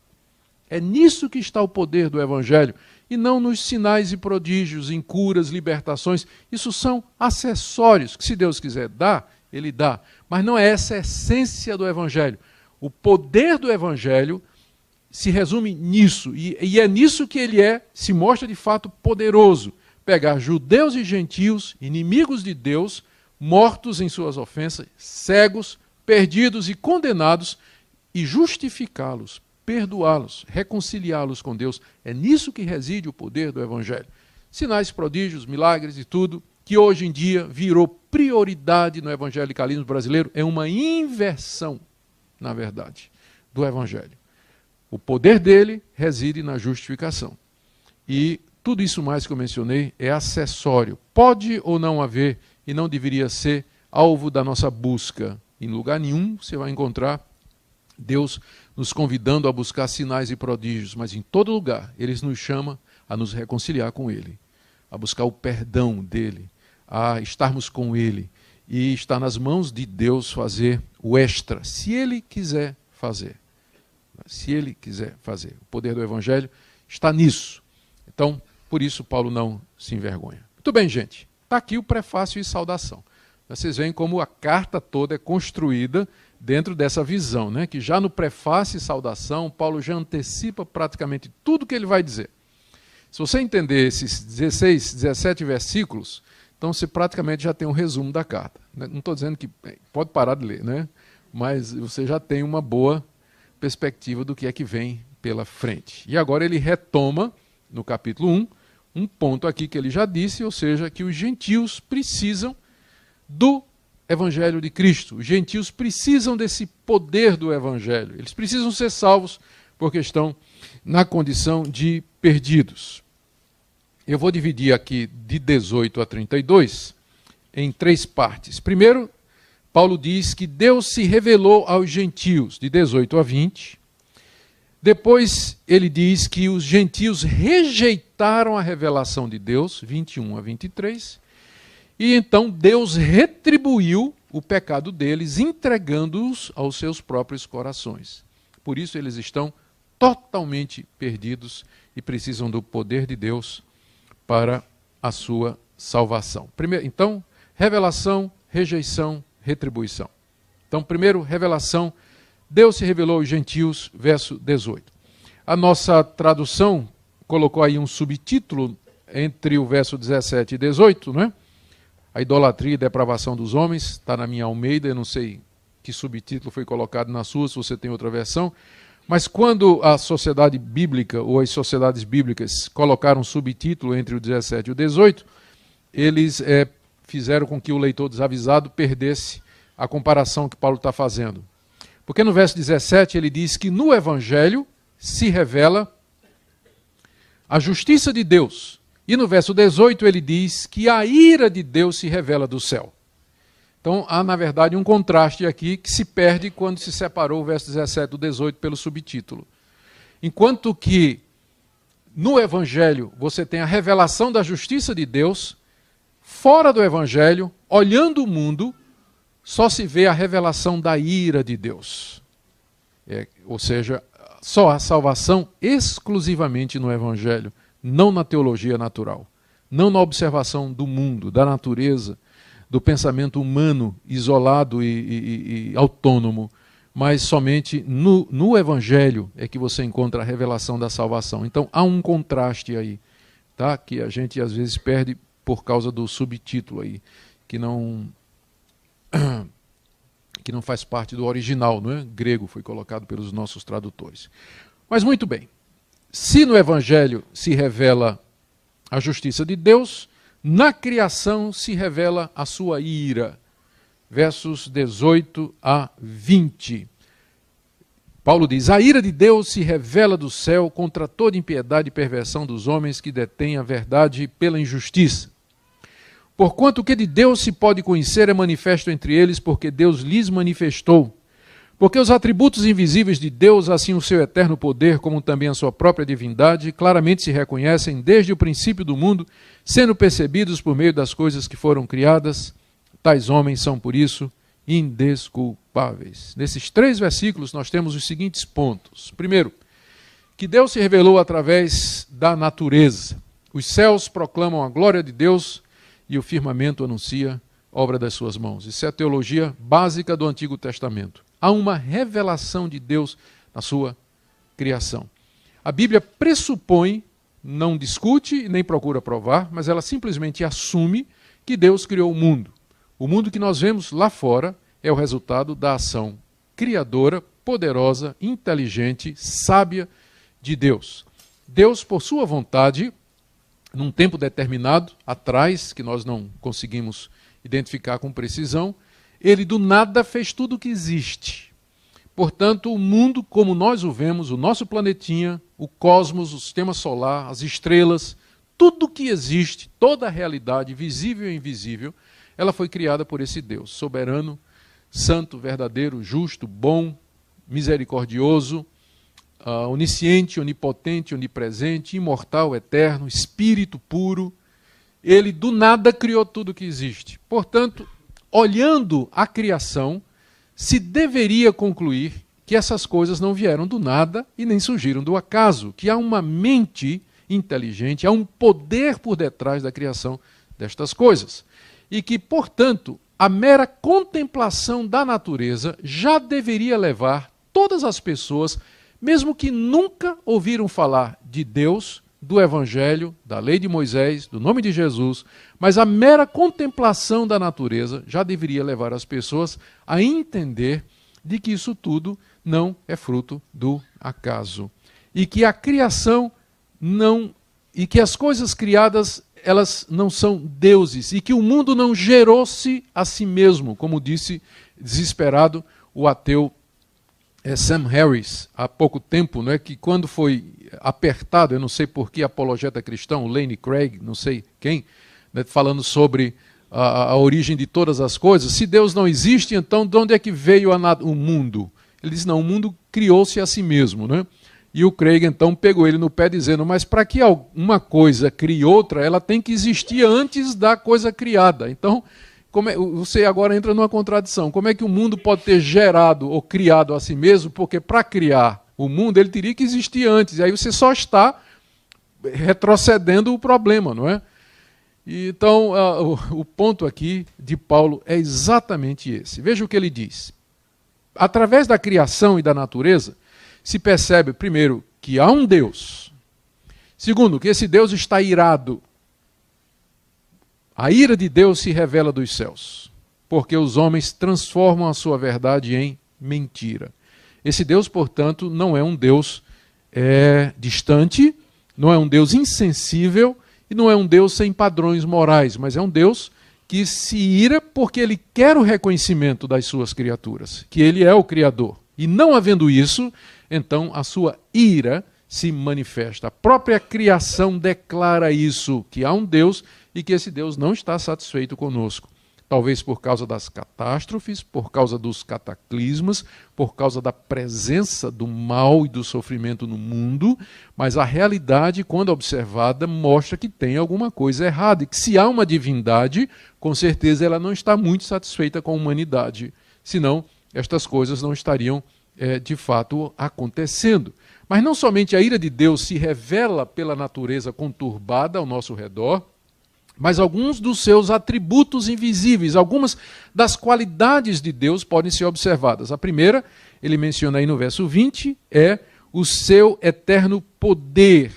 É nisso que está o poder do evangelho, e não nos sinais e prodígios, em curas, libertações. Isso são acessórios que, se Deus quiser dar, Ele dá. Mas não é essa a essência do evangelho. O poder do evangelho se resume nisso, e é nisso que ele se mostra de fato poderoso. Pegar judeus e gentios, inimigos de Deus, mortos em suas ofensas, cegos, perdidos e condenados, e justificá-los, perdoá-los, reconciliá-los com Deus. É nisso que reside o poder do Evangelho. Sinais, prodígios, milagres e tudo, que hoje em dia virou prioridade no evangelicalismo brasileiro, é uma inversão, na verdade, do Evangelho. O poder dele reside na justificação. E tudo isso mais que eu mencionei é acessório. Pode ou não haver, e não deveria ser, alvo da nossa busca. Em lugar nenhum você vai encontrar Deus nos convidando a buscar sinais e prodígios, mas em todo lugar Ele nos chama a nos reconciliar com Ele, a buscar o perdão dEle, a estarmos com Ele, e está nas mãos de Deus fazer o extra, se Ele quiser fazer. Se Ele quiser fazer. O poder do Evangelho está nisso. Então, por isso Paulo não se envergonha. Muito bem, gente. Está aqui o prefácio e saudação. Vocês veem como a carta toda é construída dentro dessa visão, né? Que já no prefácio e saudação, Paulo já antecipa praticamente tudo que ele vai dizer. Se você entender esses 16, 17 versículos, então você praticamente já tem um resumo da carta. Não estou dizendo que pode parar de ler, né? Mas você já tem uma boa perspectiva do que é que vem pela frente. E agora ele retoma, no capítulo 1, um ponto aqui que ele já disse, ou seja, que os gentios precisam do Evangelho de Cristo. Os gentios precisam desse poder do Evangelho. Eles precisam ser salvos porque estão na condição de perdidos. Eu vou dividir aqui de 18 a 32 em 3 partes. Primeiro, Paulo diz que Deus se revelou aos gentios, de 18 a 20. Depois ele diz que os gentios rejeitaram a revelação de Deus, 21 a 23. E então Deus retribuiu o pecado deles, entregando-os aos seus próprios corações. Por isso eles estão totalmente perdidos e precisam do poder de Deus para a sua salvação. Primeiro, então, revelação, rejeição, retribuição. Então, primeiro, revelação. Deus se revelou aos gentios, verso 18. A nossa tradução colocou aí um subtítulo entre o verso 17 e 18, não é? A idolatria e depravação dos homens, está na minha Almeida, eu não sei que subtítulo foi colocado na sua, se você tem outra versão, mas quando a sociedade bíblica, ou as sociedades bíblicas, colocaram um subtítulo entre o 17 e o 18, eles fizeram com que o leitor desavisado perdesse a comparação que Paulo está fazendo. Porque no verso 17 ele diz que no Evangelho se revela a justiça de Deus. E no verso 18 ele diz que a ira de Deus se revela do céu. Então há, na verdade, um contraste aqui que se perde quando se separou o verso 17 do 18 pelo subtítulo. Enquanto que no Evangelho você tem a revelação da justiça de Deus, fora do Evangelho, olhando o mundo, só se vê a revelação da ira de Deus. Ou seja, só há salvação exclusivamente no Evangelho, não na teologia natural, não na observação do mundo, da natureza, do pensamento humano isolado e autônomo, mas somente no Evangelho é que você encontra a revelação da salvação. Então há um contraste aí, tá? Que a gente às vezes perde por causa do subtítulo aí, que não faz parte do original, não é? Grego, foi colocado pelos nossos tradutores. Mas muito bem, se no Evangelho se revela a justiça de Deus, na criação se revela a sua ira. Versos 18 a 20. Paulo diz: a ira de Deus se revela do céu contra toda impiedade e perversão dos homens que detêm a verdade pela injustiça. Porquanto o que de Deus se pode conhecer é manifesto entre eles, porque Deus lhes manifestou. Porque os atributos invisíveis de Deus, assim o seu eterno poder, como também a sua própria divindade, claramente se reconhecem desde o princípio do mundo, sendo percebidos por meio das coisas que foram criadas. Tais homens são, por isso, indesculpáveis. Nesses 3 versículos nós temos os seguintes pontos. Primeiro, que Deus se revelou através da natureza. Os céus proclamam a glória de Deus e o firmamento anuncia a obra das suas mãos. Isso é a teologia básica do Antigo Testamento. Há uma revelação de Deus na sua criação. A Bíblia pressupõe, não discute nem procura provar, mas ela simplesmente assume que Deus criou o mundo. O mundo que nós vemos lá fora é o resultado da ação criadora, poderosa, inteligente, sábia de Deus. Deus, por sua vontade, num tempo determinado, atrás, que nós não conseguimos identificar com precisão, ele do nada fez tudo o que existe. Portanto, o mundo como nós o vemos, o nosso planetinha, o cosmos, o sistema solar, as estrelas, tudo que existe, toda a realidade, visível e invisível, ela foi criada por esse Deus, soberano, santo, verdadeiro, justo, bom, misericordioso, onisciente, onipotente, onipresente, imortal, eterno, espírito puro. Ele do nada criou tudo que existe. Portanto, olhando a criação, se deveria concluir que essas coisas não vieram do nada e nem surgiram do acaso, que há uma mente inteligente, há um poder por detrás da criação destas coisas. E que, portanto, a mera contemplação da natureza já deveria levar todas as pessoas, mesmo que nunca ouviram falar de Deus, do Evangelho, da lei de Moisés, do nome de Jesus, mas a mera contemplação da natureza já deveria levar as pessoas a entender de que isso tudo não é fruto do acaso. E que a criação não, e que as coisas criadas, elas não são deuses, e que o mundo não gerou-se a si mesmo, como disse desesperado o ateu Sam Harris, há pouco tempo, não é, que quando foi apertado, eu não sei por que apologeta cristão, o Lane Craig, não sei quem, né, falando sobre a origem de todas as coisas, se Deus não existe, então de onde é que veio o mundo? Ele diz, não, o mundo criou-se a si mesmo, né? E o Craig então pegou ele no pé dizendo, mas para que uma coisa crie outra, ela tem que existir antes da coisa criada. Então, você agora entra numa contradição. Como é que o mundo pode ter gerado ou criado a si mesmo? Porque para criar o mundo ele teria que existir antes. E aí você só está retrocedendo o problema, não é? E então, o ponto aqui de Paulo é exatamente esse. Veja o que ele diz. Através da criação e da natureza, se percebe, primeiro, que há um Deus. Segundo, que esse Deus está irado. A ira de Deus se revela dos céus, porque os homens transformam a sua verdade em mentira. Esse Deus, portanto, não é um Deus distante, não é um Deus insensível e não é um Deus sem padrões morais, mas é um Deus que se ira porque ele quer o reconhecimento das suas criaturas, que ele é o Criador. E não havendo isso, então a sua ira se manifesta. A própria criação declara isso, que há um Deus e que esse Deus não está satisfeito conosco. Talvez por causa das catástrofes, por causa dos cataclismas, por causa da presença do mal e do sofrimento no mundo, mas a realidade, quando observada, mostra que tem alguma coisa errada e que se há uma divindade, com certeza ela não está muito satisfeita com a humanidade, senão estas coisas não estariam de fato acontecendo. Mas não somente a ira de Deus se revela pela natureza conturbada ao nosso redor, mas alguns dos seus atributos invisíveis, algumas das qualidades de Deus podem ser observadas. A primeira, ele menciona aí no verso 20, é o seu eterno poder.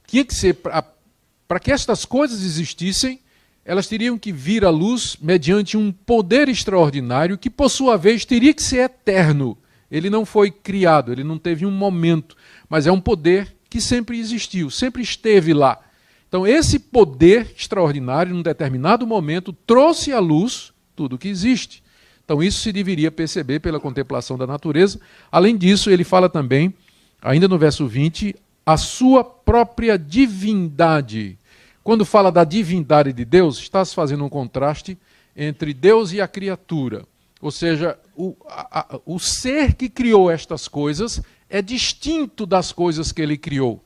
Tinha que ser, para que estas coisas existissem, elas teriam que vir à luz mediante um poder extraordinário que, por sua vez, teria que ser eterno. Ele não foi criado, ele não teve um momento, mas é um poder que sempre existiu, sempre esteve lá. Então, esse poder extraordinário, num determinado momento, trouxe à luz tudo o que existe. Então, isso se deveria perceber pela contemplação da natureza. Além disso, ele fala também, ainda no verso 20, a sua própria divindade. Quando fala da divindade de Deus, está se fazendo um contraste entre Deus e a criatura. Ou seja, o ser que criou estas coisas é distinto das coisas que ele criou.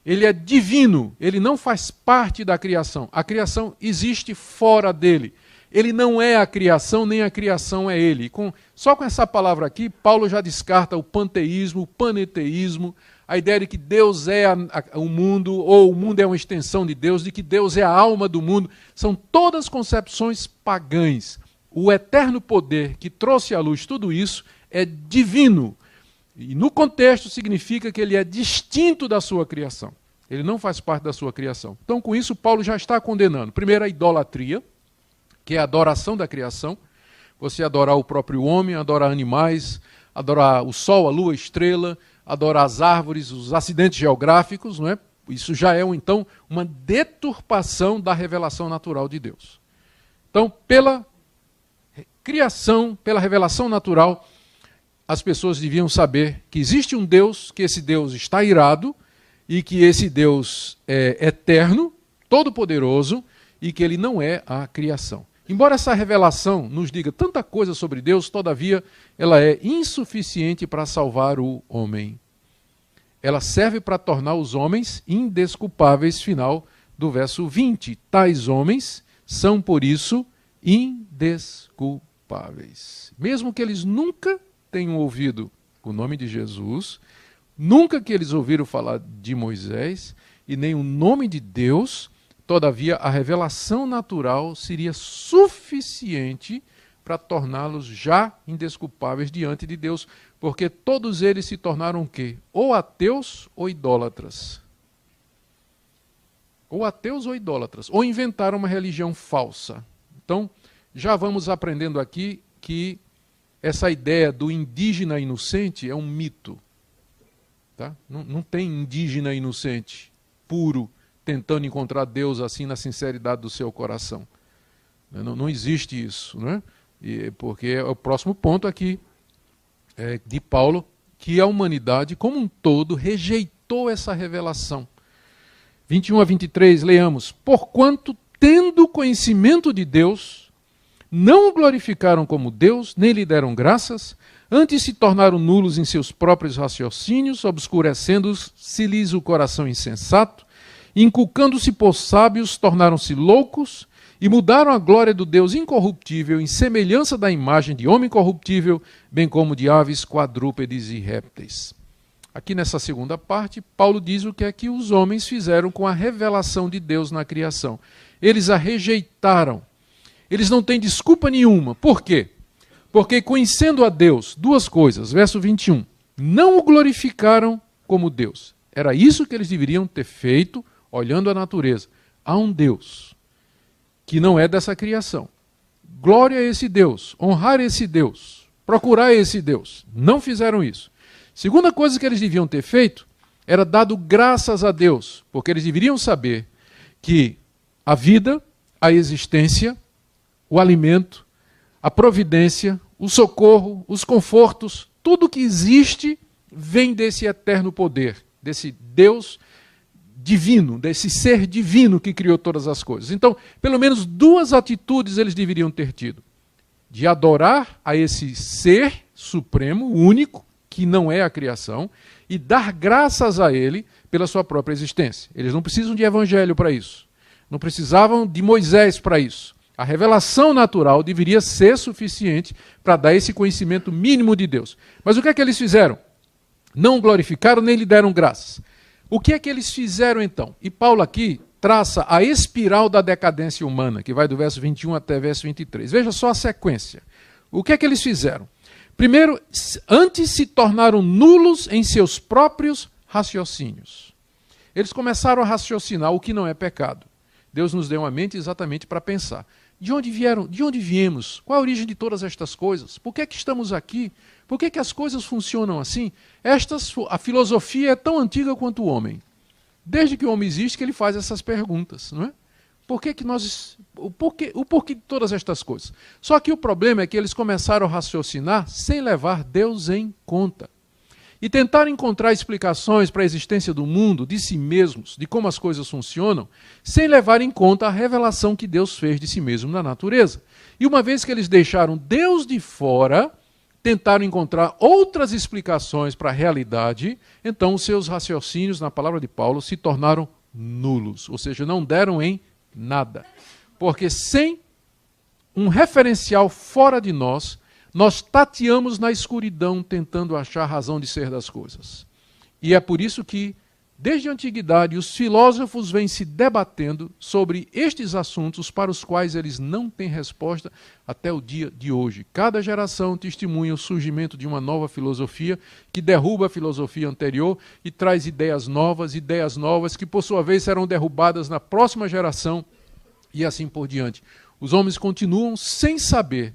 Ele é divino, ele não faz parte da criação. A criação existe fora dele. Ele não é a criação, nem a criação é ele. Só com essa palavra aqui, Paulo já descarta o panteísmo, o paneteísmo, a ideia de que Deus é o mundo, ou o mundo é uma extensão de Deus, de que Deus é a alma do mundo. São todas concepções pagãs. O eterno poder que trouxe à luz tudo isso é divino. E no contexto significa que ele é distinto da sua criação. Ele não faz parte da sua criação. Então, com isso, Paulo já está condenando. Primeiro, a idolatria, que é a adoração da criação. Você adorar o próprio homem, adorar animais, adorar o sol, a lua, a estrela, adorar as árvores, os acidentes geográficos, não é? Isso já é, então, uma deturpação da revelação natural de Deus. Então, pela criação, pela revelação natural, as pessoas deviam saber que existe um Deus, que esse Deus está irado, e que esse Deus é eterno, todo-poderoso, e que ele não é a criação. Embora essa revelação nos diga tanta coisa sobre Deus, todavia ela é insuficiente para salvar o homem. Ela serve para tornar os homens indesculpáveis, final do verso 20. Tais homens são, por isso, indesculpáveis. Mesmo que eles nunca tenham ouvido o nome de Jesus, nunca que eles ouviram falar de Moisés, e nem o nome de Deus, todavia a revelação natural seria suficiente para torná-los já indesculpáveis diante de Deus, porque todos eles se tornaram o quê? Ou ateus ou idólatras. Ou ateus ou idólatras. Ou inventaram uma religião falsa. Então, já vamos aprendendo aqui que essa ideia do indígena inocente é um mito. Tá? Não tem indígena inocente, puro, tentando encontrar Deus assim na sinceridade do seu coração. Não existe isso, né? Porque é o próximo ponto aqui de Paulo, que a humanidade como um todo rejeitou essa revelação. 21 a 23, leamos. Porquanto, tendo conhecimento de Deus, não o glorificaram como Deus, nem lhe deram graças, antes se tornaram nulos em seus próprios raciocínios, obscurecendo-se-lhes o coração insensato, inculcando-se por sábios, tornaram-se loucos, e mudaram a glória do Deus incorruptível em semelhança da imagem de homem corruptível, bem como de aves, quadrúpedes e répteis. Aqui nessa segunda parte, Paulo diz o que é que os homens fizeram com a revelação de Deus na criação. Eles a rejeitaram. Eles não têm desculpa nenhuma. Por quê? Porque conhecendo a Deus, duas coisas, verso 21, não o glorificaram como Deus. Era isso que eles deveriam ter feito, olhando a natureza. Há um Deus que não é dessa criação. Glória a esse Deus, honrar esse Deus, procurar esse Deus. Não fizeram isso. Segunda coisa que eles deviam ter feito era dado graças a Deus, porque eles deveriam saber que a vida, a existência, o alimento, a providência, o socorro, os confortos, tudo que existe vem desse eterno poder, desse Deus divino, desse ser divino que criou todas as coisas. Então, pelo menos duas atitudes eles deveriam ter tido. De adorar a esse ser supremo, único, que não é a criação, e dar graças a ele pela sua própria existência. Eles não precisam de evangelho para isso. Não precisavam de Moisés para isso. A revelação natural deveria ser suficiente para dar esse conhecimento mínimo de Deus. Mas o que é que eles fizeram? Não glorificaram nem lhe deram graças. O que é que eles fizeram então? E Paulo aqui traça a espiral da decadência humana, que vai do verso 21 até verso 23. Veja só a sequência. O que é que eles fizeram? Primeiro, antes se tornaram nulos em seus próprios raciocínios. Eles começaram a raciocinar o que não é pecado. Deus nos deu uma mente exatamente para pensar. De onde vieram? De onde viemos? Qual a origem de todas estas coisas? Por que é que estamos aqui? Por que é que as coisas funcionam assim? A filosofia é tão antiga quanto o homem. Desde que o homem existe que ele faz essas perguntas, não é? O porquê de todas estas coisas? Só que o problema é que eles começaram a raciocinar sem levar Deus em conta. E tentaram encontrar explicações para a existência do mundo, de si mesmos, de como as coisas funcionam, sem levar em conta a revelação que Deus fez de si mesmo na natureza. E uma vez que eles deixaram Deus de fora, tentaram encontrar outras explicações para a realidade, então os seus raciocínios, na palavra de Paulo, se tornaram nulos, ou seja, não deram em nada. Porque sem um referencial fora de nós tateamos na escuridão tentando achar a razão de ser das coisas. E é por isso que Desde a antiguidade, os filósofos vêm se debatendo sobre estes assuntos para os quais eles não têm resposta até o dia de hoje. Cada geração testemunha o surgimento de uma nova filosofia que derruba a filosofia anterior e traz ideias novas que por sua vez serão derrubadas na próxima geração e assim por diante. Os homens continuam sem saber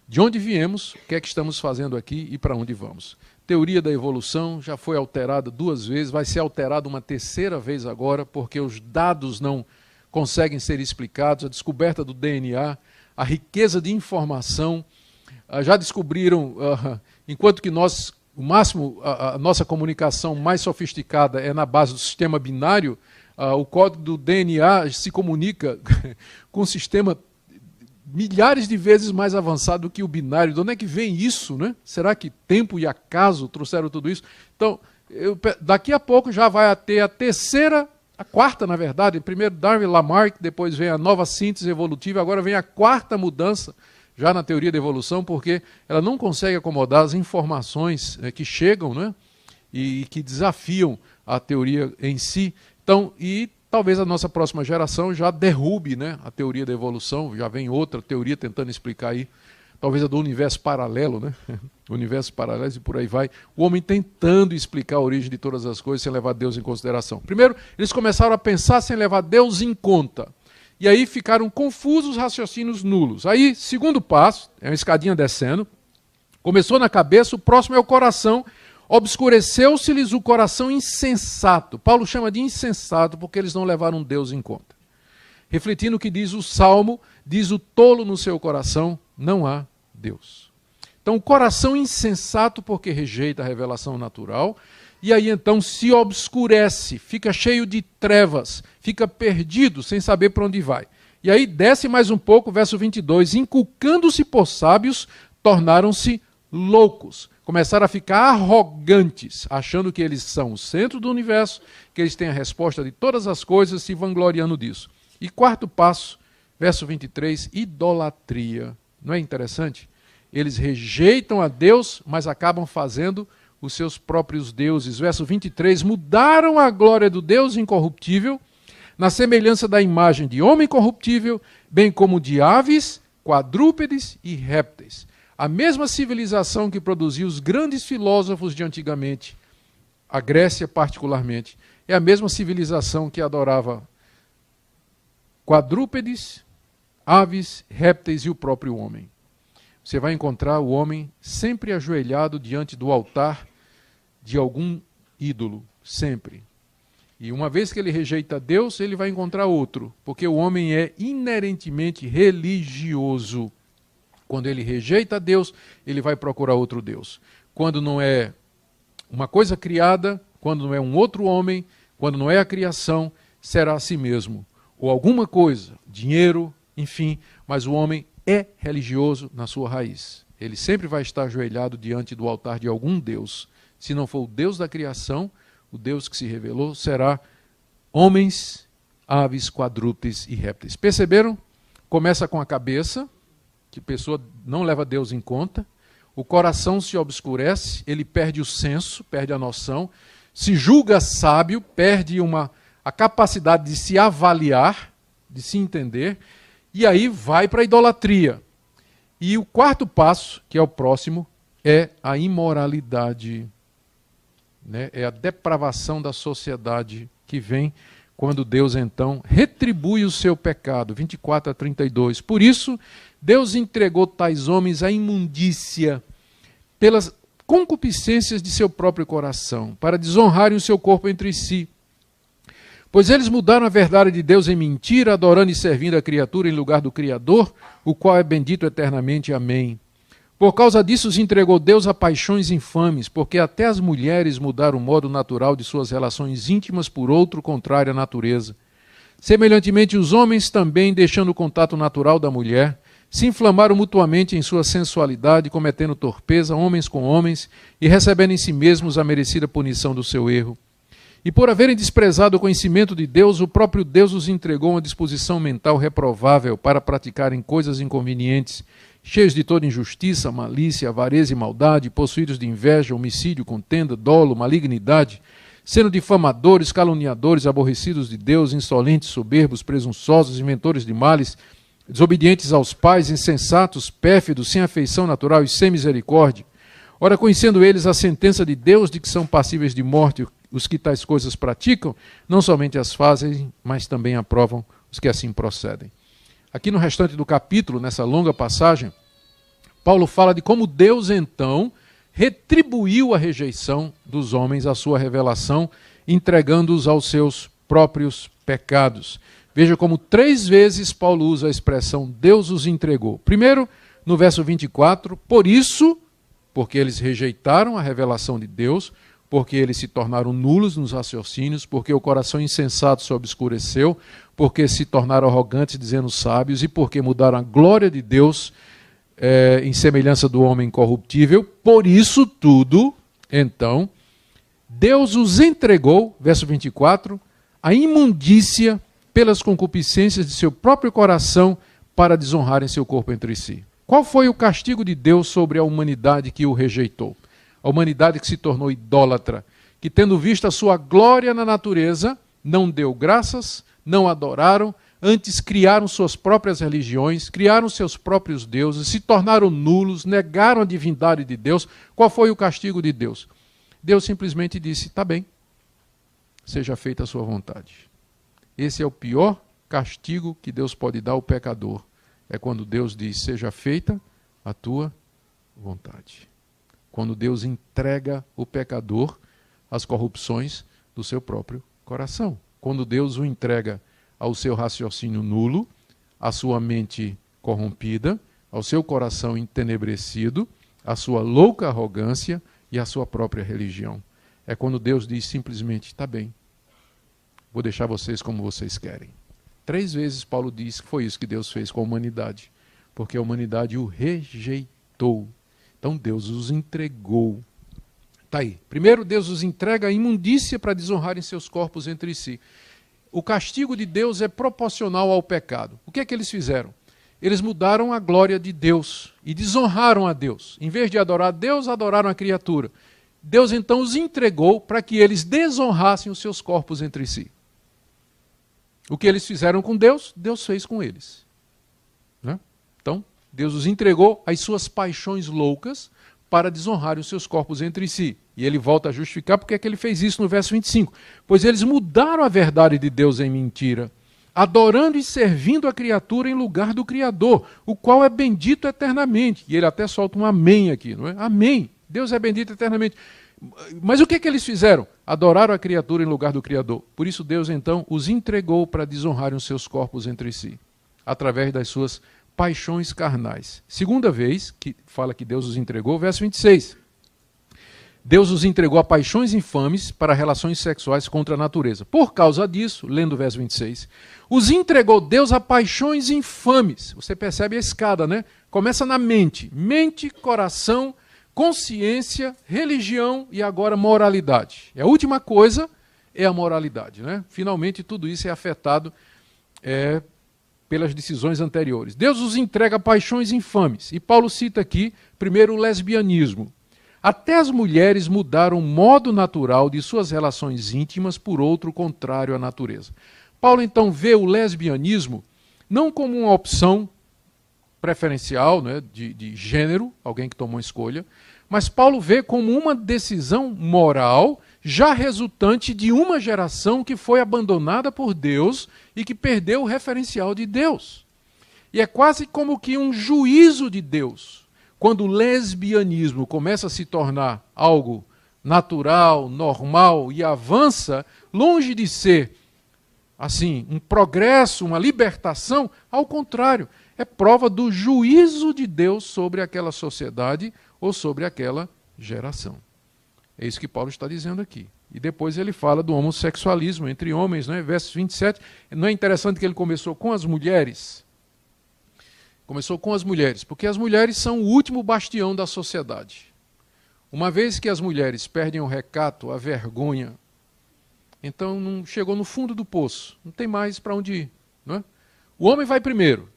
de onde viemos, o que é que estamos fazendo aqui e para onde vamos. Teoria da evolução já foi alterada 2 vezes, vai ser alterada uma 3ª vez agora, porque os dados não conseguem ser explicados, a descoberta do DNA, a riqueza de informação, já descobriram, enquanto que nós, o máximo, a nossa comunicação mais sofisticada é na base do sistema binário, o código do DNA se comunica com um sistema milhares de vezes mais avançado do que o binário. De onde é que vem isso, né? Será que tempo e acaso trouxeram tudo isso? Então, daqui a pouco já vai ter a 3ª, a 4ª, na verdade. Primeiro Darwin, Lamarck, depois vem a nova síntese evolutiva, agora vem a 4ª mudança, já na teoria da evolução, porque ela não consegue acomodar as informações que chegam, né? E que desafiam a teoria em si. Então, talvez a nossa próxima geração já derrube, né, a teoria da evolução, já vem outra teoria tentando explicar aí, talvez a do universo paralelo, né? Universo paralelo e por aí vai. O homem tentando explicar a origem de todas as coisas sem levar Deus em consideração. Primeiro, eles começaram a pensar sem levar Deus em conta. E aí ficaram confusos, raciocínios nulos. Aí, segundo passo, é uma escadinha descendo, começou na cabeça, o próximo é o coração. Obscureceu-se-lhes o coração insensato. Paulo chama de insensato porque eles não levaram Deus em conta. Refletindo o que diz o Salmo, diz o tolo no seu coração, não há Deus. Então o coração insensato porque rejeita a revelação natural, e aí então se obscurece, fica cheio de trevas, fica perdido sem saber para onde vai. E aí desce mais um pouco, verso 22, inculcando-se por sábios, tornaram-se loucos. Começaram a ficar arrogantes, achando que eles são o centro do universo, que eles têm a resposta de todas as coisas, se vangloriando disso. E 4º passo, verso 23, idolatria. Não é interessante? Eles rejeitam a Deus, mas acabam fazendo os seus próprios deuses. Verso 23, mudaram a glória do Deus incorruptível, na semelhança da imagem de homem corruptível, bem como de aves, quadrúpedes e répteis. A mesma civilização que produziu os grandes filósofos de antigamente, a Grécia particularmente, é a mesma civilização que adorava quadrúpedes, aves, répteis e o próprio homem. Você vai encontrar o homem sempre ajoelhado diante do altar de algum ídolo, sempre. E uma vez que ele rejeita Deus, ele vai encontrar outro, porque o homem é inerentemente religioso. Quando ele rejeita Deus, ele vai procurar outro Deus. Quando não é uma coisa criada, quando não é um outro homem, quando não é a criação, será a si mesmo. Ou alguma coisa, dinheiro, enfim, mas o homem é religioso na sua raiz. Ele sempre vai estar ajoelhado diante do altar de algum Deus. Se não for o Deus da criação, o Deus que se revelou, será homens, aves, quadrúpedes e répteis. Perceberam? Começa com a cabeça, que a pessoa não leva Deus em conta, o coração se obscurece, ele perde o senso, perde a noção, se julga sábio, perde a capacidade de se avaliar, de se entender, e aí vai para a idolatria. E o 4º passo, que é o próximo, é a imoralidade, né? É a depravação da sociedade que vem quando Deus então retribui o seu pecado, 24 a 32. Por isso, Deus entregou tais homens à imundícia pelas concupiscências de seu próprio coração, para desonrarem o seu corpo entre si. Pois eles mudaram a verdade de Deus em mentira, adorando e servindo a criatura em lugar do Criador, o qual é bendito eternamente. Amém. Por causa disso os entregou Deus a paixões infames, porque até as mulheres mudaram o modo natural de suas relações íntimas por outro contrário à natureza. Semelhantemente, os homens também, deixando o contato natural da mulher, se inflamaram mutuamente em sua sensualidade, cometendo torpeza, homens com homens, e recebendo em si mesmos a merecida punição do seu erro. E por haverem desprezado o conhecimento de Deus, o próprio Deus os entregou a uma disposição mental reprovável para praticarem coisas inconvenientes, cheios de toda injustiça, malícia, avareza e maldade, possuídos de inveja, homicídio, contenda, dolo, malignidade, sendo difamadores, caluniadores, aborrecidos de Deus, insolentes, soberbos, presunçosos, inventores de males, desobedientes aos pais, insensatos, pérfidos, sem afeição natural e sem misericórdia. Ora, conhecendo eles a sentença de Deus de que são passíveis de morte os que tais coisas praticam, não somente as fazem, mas também aprovam os que assim procedem. Aqui no restante do capítulo, nessa longa passagem, Paulo fala de como Deus então retribuiu a rejeição dos homens à sua revelação, entregando-os aos seus próprios pecados. Veja como 3 vezes Paulo usa a expressão Deus os entregou. Primeiro, no verso 24, por isso, porque eles rejeitaram a revelação de Deus, porque eles se tornaram nulos nos raciocínios, porque o coração insensato se obscureceu, porque se tornaram arrogantes dizendo sábios, e porque mudaram a glória de Deus em semelhança do homem corruptível. Por isso tudo, então, Deus os entregou, verso 24, à imundícia pelas concupiscências de seu próprio coração para desonrarem seu corpo entre si. Qual foi o castigo de Deus sobre a humanidade que o rejeitou? A humanidade que se tornou idólatra, que tendo visto a sua glória na natureza, não deu graças, não adoraram, antes criaram suas próprias religiões, criaram seus próprios deuses, se tornaram nulos, negaram a divindade de Deus. Qual foi o castigo de Deus? Deus simplesmente disse, tá bem, seja feita a sua vontade. Esse é o pior castigo que Deus pode dar ao pecador. É quando Deus diz, seja feita a tua vontade. Quando Deus entrega o pecador às corrupções do seu próprio coração. Quando Deus o entrega ao seu raciocínio nulo, à sua mente corrompida, ao seu coração entenebrecido, à sua louca arrogância e à sua própria religião. É quando Deus diz simplesmente, está bem, vou deixar vocês como vocês querem. 3 vezes Paulo diz que foi isso que Deus fez com a humanidade, porque a humanidade o rejeitou. Então Deus os entregou. Está aí. Primeiro, Deus os entrega a imundícia para desonrarem seus corpos entre si. O castigo de Deus é proporcional ao pecado. O que é que eles fizeram? Eles mudaram a glória de Deus e desonraram a Deus. Em vez de adorar a Deus, adoraram a criatura. Deus então os entregou para que eles desonrassem os seus corpos entre si. O que eles fizeram com Deus, Deus fez com eles. Né? Então, Deus os entregou às suas paixões loucas para desonrarem os seus corpos entre si. E ele volta a justificar porque é que ele fez isso no verso 25. Pois eles mudaram a verdade de Deus em mentira, adorando e servindo a criatura em lugar do Criador, o qual é bendito eternamente. E ele até solta um amém aqui, não é? Amém. Deus é bendito eternamente. Mas o que é que eles fizeram? Adoraram a criatura em lugar do Criador. Por isso Deus então os entregou para desonrarem os seus corpos entre si, através das suas paixões carnais. Segunda vez que fala que Deus os entregou, verso 26. Deus os entregou a paixões infames para relações sexuais contra a natureza. Por causa disso, lendo o verso 26, os entregou Deus a paixões infames. Você percebe a escada, né? Começa na mente. Mente, coração, consciência, religião e agora moralidade. E a última coisa é a moralidade, né? Finalmente tudo isso é afetado pelas decisões anteriores. Deus os entrega a paixões infames. E Paulo cita aqui, primeiro, o lesbianismo. Até as mulheres mudaram o modo natural de suas relações íntimas por outro contrário à natureza. Paulo então vê o lesbianismo não como uma opção preferencial, né, de gênero, alguém que tomou escolha, mas Paulo vê como uma decisão moral já resultante de uma geração que foi abandonada por Deus e que perdeu o referencial de Deus. E é quase como que um juízo de Deus. Quando o lesbianismo começa a se tornar algo natural, normal e avança, longe de ser assim um progresso, uma libertação, ao contrário, é prova do juízo de Deus sobre aquela sociedade ou sobre aquela geração. É isso que Paulo está dizendo aqui. E depois ele fala do homossexualismo entre homens, né? Verso 27. Não é interessante que ele começou com as mulheres? Começou com as mulheres, porque as mulheres são o último bastião da sociedade. Uma vez que as mulheres perdem o recato, a vergonha, então não chegou no fundo do poço, não tem mais para onde ir. Não é? O homem vai primeiro,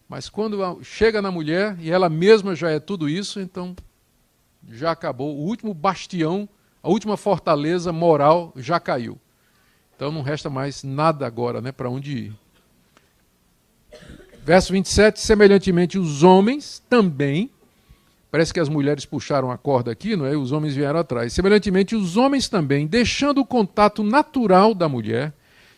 mas quando chega na mulher e ela mesma já é tudo isso, então já acabou. O último bastião A última fortaleza moral já caiu. Então não resta mais nada agora, né, para onde ir. Verso 27, semelhantemente os homens também, parece que as mulheres puxaram a corda aqui, não é? Os homens vieram atrás. Semelhantemente os homens também, deixando o contato natural da mulher,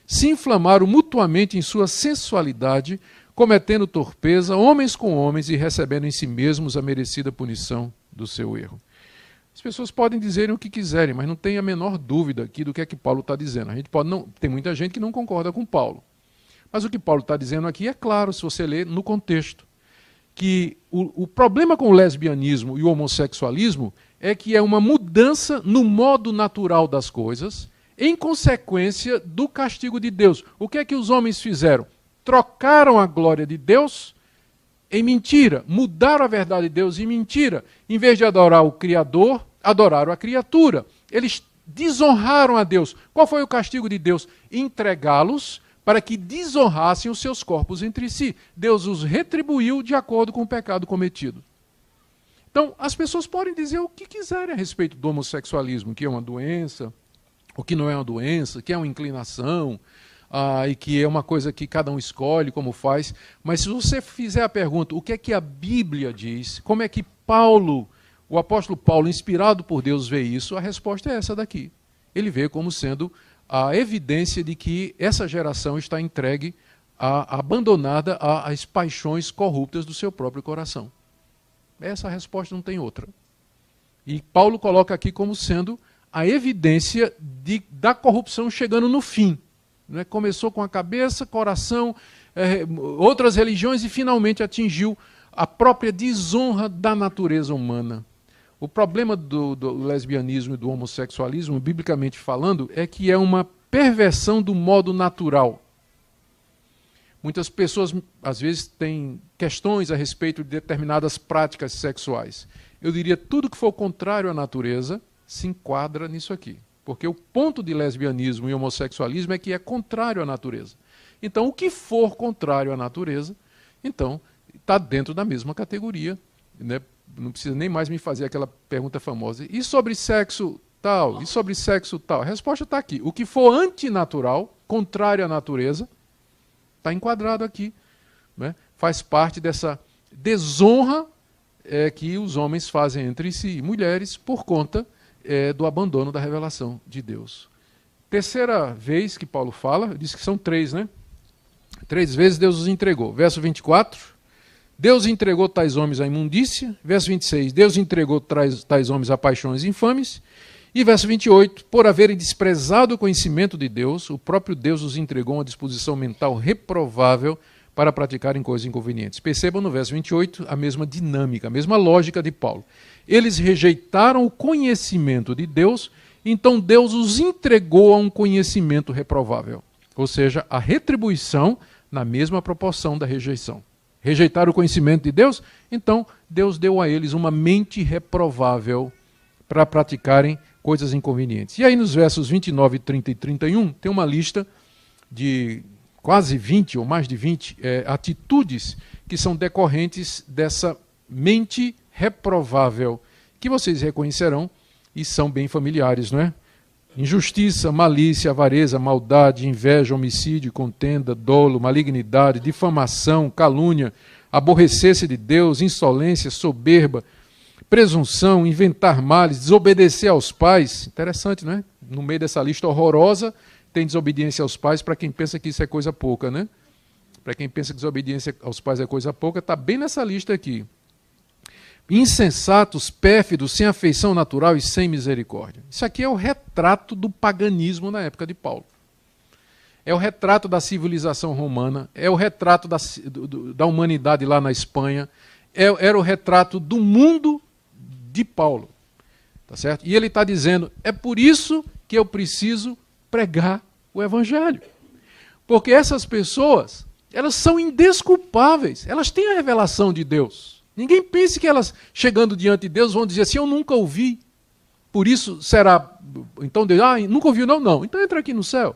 se inflamaram mutuamente em sua sensualidade, cometendo torpeza, homens com homens e recebendo em si mesmos a merecida punição do seu erro. As pessoas podem dizer o que quiserem, mas não tem a menor dúvida aqui do que é que Paulo está dizendo. A gente pode não, tem muita gente que não concorda com Paulo. Mas o que Paulo está dizendo aqui é claro, se você ler no contexto, que o problema com o lesbianismo e o homossexualismo é que é uma mudança no modo natural das coisas, em consequência do castigo de Deus. O que é que os homens fizeram? Trocaram a glória de Deus em mentira, mudaram a verdade de Deus em mentira. Em vez de adorar o Criador, adoraram a criatura. Eles desonraram a Deus. Qual foi o castigo de Deus? Entregá-los para que desonrassem os seus corpos entre si. Deus os retribuiu de acordo com o pecado cometido. Então, as pessoas podem dizer o que quiserem a respeito do homossexualismo, que é uma doença, o que não é uma doença, que é uma inclinação, e que é uma coisa que cada um escolhe como faz. Mas se você fizer a pergunta, o que é que a Bíblia diz, como é que Paulo, o apóstolo Paulo, inspirado por Deus, vê isso, a resposta é essa daqui. Ele vê como sendo a evidência de que essa geração está entregue, abandonada às paixões corruptas do seu próprio coração. Essa resposta não tem outra. E Paulo coloca aqui como sendo a evidência da corrupção chegando no fim. Né? Começou com a cabeça, coração, outras religiões e finalmente atingiu a própria desonra da natureza humana. O problema do lesbianismo e do homossexualismo, biblicamente falando, é que é uma perversão do modo natural. Muitas pessoas, às vezes, têm questões a respeito de determinadas práticas sexuais. Eu diria tudo que for contrário à natureza se enquadra nisso aqui. Porque o ponto de lesbianismo e homossexualismo é que é contrário à natureza. Então, o que for contrário à natureza, então, está dentro da mesma categoria, né? Não precisa nem mais me fazer aquela pergunta famosa. E sobre sexo tal? E sobre sexo tal? A resposta está aqui. O que for antinatural, contrário à natureza, está enquadrado aqui. Né? Faz parte dessa desonra que os homens fazem entre si e mulheres por conta do abandono da revelação de Deus. Terceira vez que Paulo fala, diz que são 3, né? 3 vezes Deus os entregou. Verso 24... Deus entregou tais homens à imundícia. Verso 26, Deus entregou tais homens a paixões infames. E verso 28, por haverem desprezado o conhecimento de Deus, o próprio Deus os entregou a uma disposição mental reprovável para praticarem coisas inconvenientes. Percebam no verso 28 a mesma dinâmica, a mesma lógica de Paulo. Eles rejeitaram o conhecimento de Deus, então Deus os entregou a um conhecimento reprovável. Ou seja, a retribuição na mesma proporção da rejeição. Rejeitaram o conhecimento de Deus, então Deus deu a eles uma mente reprovável para praticarem coisas inconvenientes. E aí nos versos 29, 30 e 31, tem uma lista de quase 20 ou mais de 20 atitudes que são decorrentes dessa mente reprovável, que vocês reconhecerão e são bem familiares, não é? Injustiça, malícia, avareza, maldade, inveja, homicídio, contenda, dolo, malignidade, difamação, calúnia, aborrecer-se de Deus, insolência, soberba, presunção, inventar males, desobedecer aos pais. Interessante, não é? No meio dessa lista horrorosa, tem desobediência aos pais para quem pensa que isso é coisa pouca, né? Para quem pensa que desobediência aos pais é coisa pouca, está bem nessa lista aqui. Insensatos, pérfidos, sem afeição natural e sem misericórdia. Isso aqui é o retrato do paganismo na época de Paulo. É o retrato da civilização romana, é o retrato da humanidade lá na Espanha, era o retrato do mundo de Paulo. Tá certo? E ele está dizendo, é por isso que eu preciso pregar o Evangelho. Porque essas pessoas, elas são indesculpáveis, elas têm a revelação de Deus. Ninguém pense que elas, chegando diante de Deus, vão dizer assim, eu nunca ouvi, por isso será... Então Deus, nunca ouviu não? Não. Então entra aqui no céu.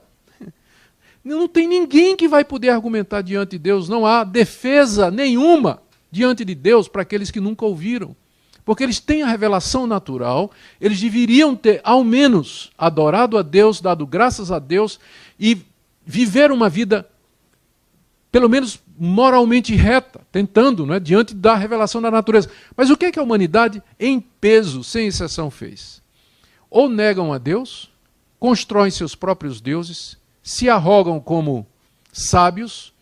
Não tem ninguém que vai poder argumentar diante de Deus, não há defesa nenhuma diante de Deus para aqueles que nunca ouviram. porque eles têm a revelação natural, eles deveriam ter, ao menos, adorado a Deus, dado graças a Deus e viver uma vida, pelo menos moralmente reta, tentando, né, diante da revelação da natureza. Mas o que é que a humanidade, em peso, sem exceção, fez? Ou negam a Deus, constroem seus próprios deuses, se arrogam como sábios,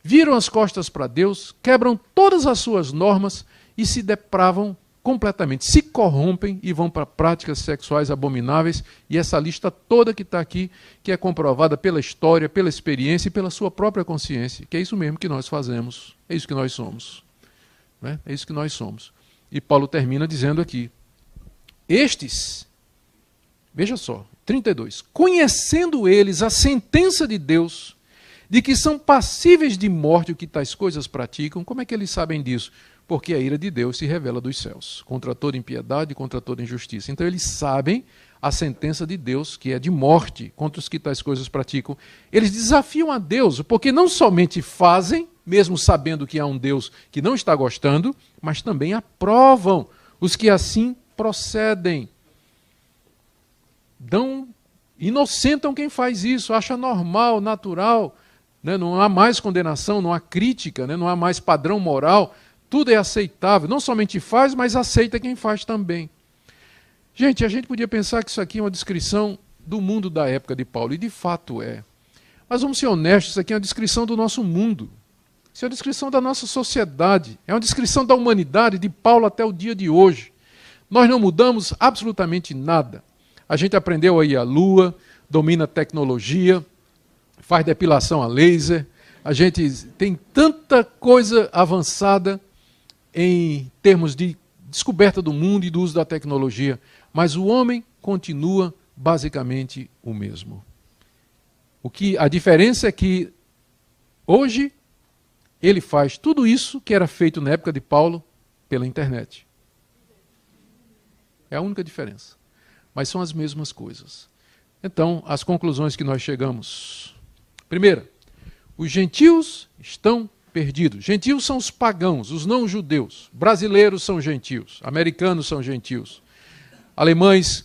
viram as costas para Deus, quebram todas as suas normas e se depravam completamente, se corrompem e vão para práticas sexuais abomináveis, e essa lista toda que está aqui, que é comprovada pela história, pela experiência e pela sua própria consciência, que é isso mesmo que nós fazemos, é isso que nós somos. Né? É isso que nós somos. E Paulo termina dizendo aqui, estes, veja só, 32, conhecendo eles a sentença de Deus, de que são passíveis de morte o que tais coisas praticam, como é que eles sabem disso? Porque a ira de Deus se revela dos céus, contra toda impiedade e contra toda injustiça. Então eles sabem a sentença de Deus, que é de morte contra os que tais coisas praticam. Eles desafiam a Deus, porque não somente fazem, mesmo sabendo que há um Deus que não está gostando, mas também aprovam os que assim procedem. Inocentam quem faz isso, acha normal, natural, né? Não há mais condenação, não há crítica, né? Não há mais padrão moral. Tudo é aceitável, não somente faz, mas aceita quem faz também. Gente, a gente podia pensar que isso aqui é uma descrição do mundo da época de Paulo, e de fato é. Mas vamos ser honestos, isso aqui é uma descrição do nosso mundo. Isso é uma descrição da nossa sociedade, é uma descrição da humanidade de Paulo até o dia de hoje. Nós não mudamos absolutamente nada. A gente aprendeu a ir à lua, domina a tecnologia, faz depilação a laser, a gente tem tanta coisa avançada em termos de descoberta do mundo e do uso da tecnologia, mas o homem continua basicamente o mesmo. A diferença é que hoje ele faz tudo isso que era feito na época de Paulo pela internet. É a única diferença. Mas são as mesmas coisas. Então, as conclusões que nós chegamos. Primeira, os gentios estão perdidos. Gentios são os pagãos, os não-judeus. Brasileiros são gentios, americanos são gentios. Alemães,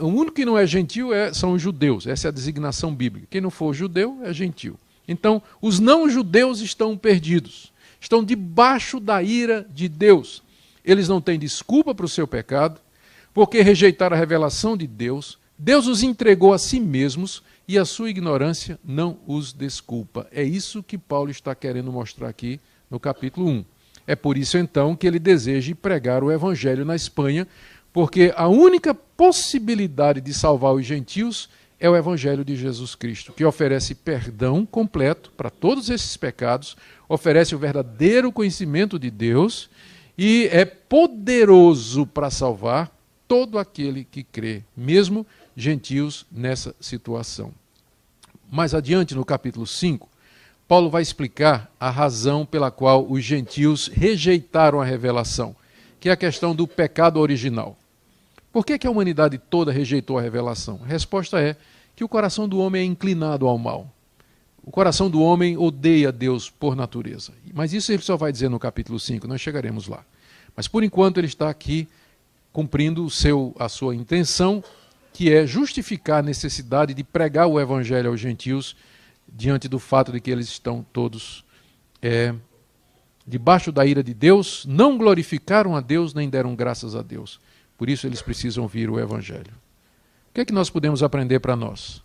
o único que não é gentio são os judeus. Essa é a designação bíblica. Quem não for judeu é gentio. Então, os não-judeus estão perdidos. Estão debaixo da ira de Deus. Eles não têm desculpa para o seu pecado, porque rejeitaram a revelação de Deus. Deus os entregou a si mesmos e a sua ignorância não os desculpa. É isso que Paulo está querendo mostrar aqui no capítulo 1. É por isso, então, que ele deseja pregar o evangelho na Espanha, porque a única possibilidade de salvar os gentios é o evangelho de Jesus Cristo, que oferece perdão completo para todos esses pecados, oferece o verdadeiro conhecimento de Deus e é poderoso para salvar todo aquele que crê, mesmo gentios nessa situação. Mais adiante, no capítulo 5, Paulo vai explicar a razão pela qual os gentios rejeitaram a revelação, que é a questão do pecado original. Por que a humanidade toda rejeitou a revelação? A resposta é que o coração do homem é inclinado ao mal. O coração do homem odeia Deus por natureza. Mas isso ele só vai dizer no capítulo 5, nós chegaremos lá. Mas por enquanto ele está aqui cumprindo a sua intenção, que é justificar a necessidade de pregar o evangelho aos gentios diante do fato de que eles estão todos debaixo da ira de Deus, não glorificaram a Deus nem deram graças a Deus. Por isso eles precisam ouvir o evangelho. O que é que nós podemos aprender para nós?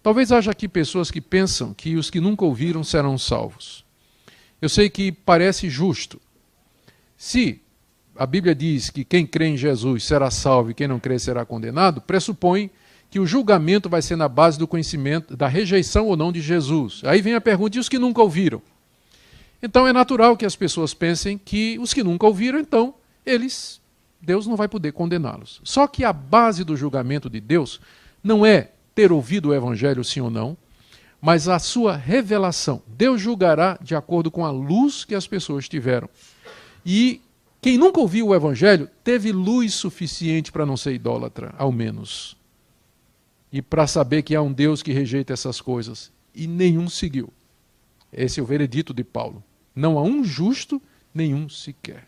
Talvez haja aqui pessoas que pensam que os que nunca ouviram serão salvos. Eu sei que parece justo. Se a Bíblia diz que quem crê em Jesus será salvo e quem não crê será condenado, pressupõe que o julgamento vai ser na base do conhecimento, da rejeição ou não de Jesus. Aí vem a pergunta, e os que nunca ouviram? Então é natural que as pessoas pensem que os que nunca ouviram, então, Deus não vai poder condená-los. Só que a base do julgamento de Deus não é ter ouvido o evangelho sim ou não, mas a sua revelação. Deus julgará de acordo com a luz que as pessoas tiveram. E quem nunca ouviu o evangelho teve luz suficiente para não ser idólatra, ao menos. E para saber que há um Deus que rejeita essas coisas. E nenhum seguiu. Esse é o veredito de Paulo. Não há um justo, nenhum sequer.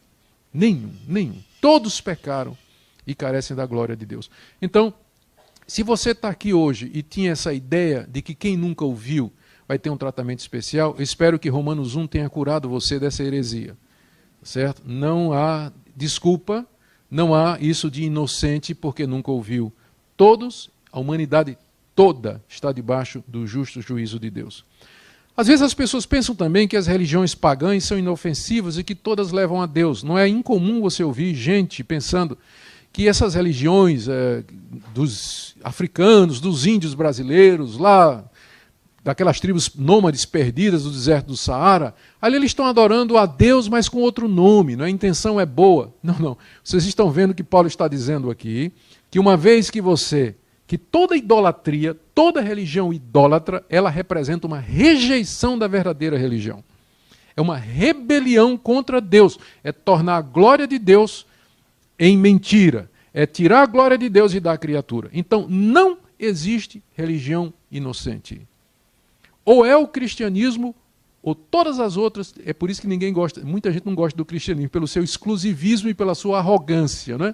Nenhum. Todos pecaram e carecem da glória de Deus. Então, se você está aqui hoje e tinha essa ideia de que quem nunca ouviu vai ter um tratamento especial, eu espero que Romanos 1 tenha curado você dessa heresia. Certo? Não há desculpa, não há isso de inocente porque nunca ouviu. Todos, a humanidade toda, está debaixo do justo juízo de Deus. Às vezes as pessoas pensam também que as religiões pagãs são inofensivas e que todas levam a Deus. Não é incomum você ouvir gente pensando que essas religiões dos africanos, dos índios brasileiros, lá daquelas tribos nômades perdidas do deserto do Saara, ali eles estão adorando a Deus, mas com outro nome, não é? A intenção é boa. Não. Vocês estão vendo que Paulo está dizendo aqui, que uma vez que toda idolatria, toda religião idólatra, ela representa uma rejeição da verdadeira religião. É uma rebelião contra Deus, é tornar a glória de Deus em mentira, é tirar a glória de Deus e dar à criatura. Então, não existe religião inocente. Ou é o cristianismo, ou todas as outras. É por isso que ninguém gosta, muita gente não gosta do cristianismo, pelo seu exclusivismo e pela sua arrogância, né?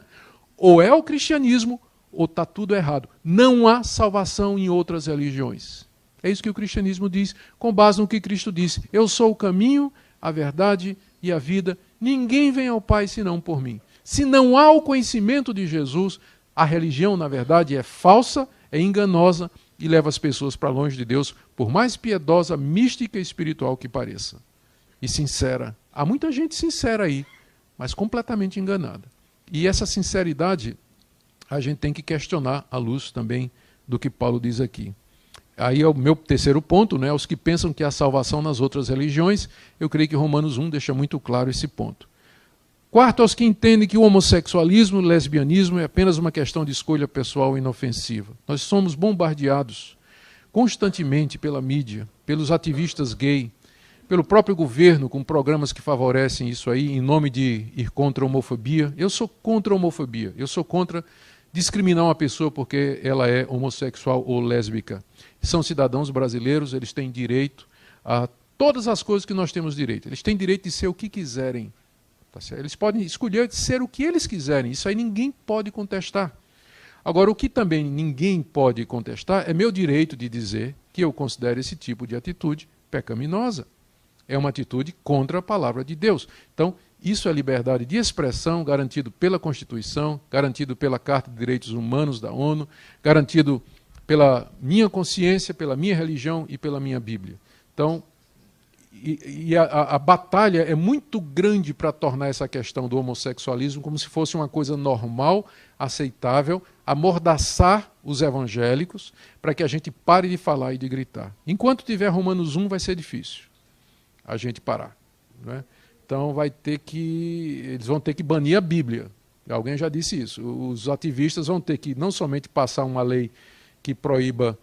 Ou é o cristianismo, ou está tudo errado. Não há salvação em outras religiões. É isso que o cristianismo diz, com base no que Cristo disse. Eu sou o caminho, a verdade e a vida. Ninguém vem ao Pai senão por mim. Se não há o conhecimento de Jesus, a religião, na verdade, é falsa, é enganosa e leva as pessoas para longe de Deus, por mais piedosa, mística e espiritual que pareça. E sincera. Há muita gente sincera aí, mas completamente enganada. E essa sinceridade a gente tem que questionar à luz também do que Paulo diz aqui. Aí é o meu terceiro ponto, né? Os que pensam que há salvação nas outras religiões, eu creio que Romanos 1 deixa muito claro esse ponto. Quarto, aos que entendem que o homossexualismo, o lesbianismo é apenas uma questão de escolha pessoal inofensiva. Nós somos bombardeados constantemente pela mídia, pelos ativistas gay, pelo próprio governo, com programas que favorecem isso aí, em nome de ir contra a homofobia. Eu sou contra a homofobia, eu sou contra discriminar uma pessoa porque ela é homossexual ou lésbica. São cidadãos brasileiros, eles têm direito a todas as coisas que nós temos direito. Eles têm direito de ser o que quiserem. Tá certo? Eles podem escolher ser o que eles quiserem, isso aí ninguém pode contestar. Agora, o que também ninguém pode contestar é meu direito de dizer que eu considero esse tipo de atitude pecaminosa. É uma atitude contra a palavra de Deus. Então, isso é liberdade de expressão, garantido pela Constituição, garantido pela Carta de Direitos Humanos da ONU, garantido pela minha consciência, pela minha religião e pela minha Bíblia. Então, a batalha é muito grande para tornar essa questão do homossexualismo como se fosse uma coisa normal, aceitável, amordaçar os evangélicos para que a gente pare de falar e de gritar. Enquanto tiver Romanos 1, vai ser difícil a gente parar. Não é? Então eles vão ter que banir a Bíblia. Alguém já disse isso. Os ativistas vão ter que não somente passar uma lei que proíba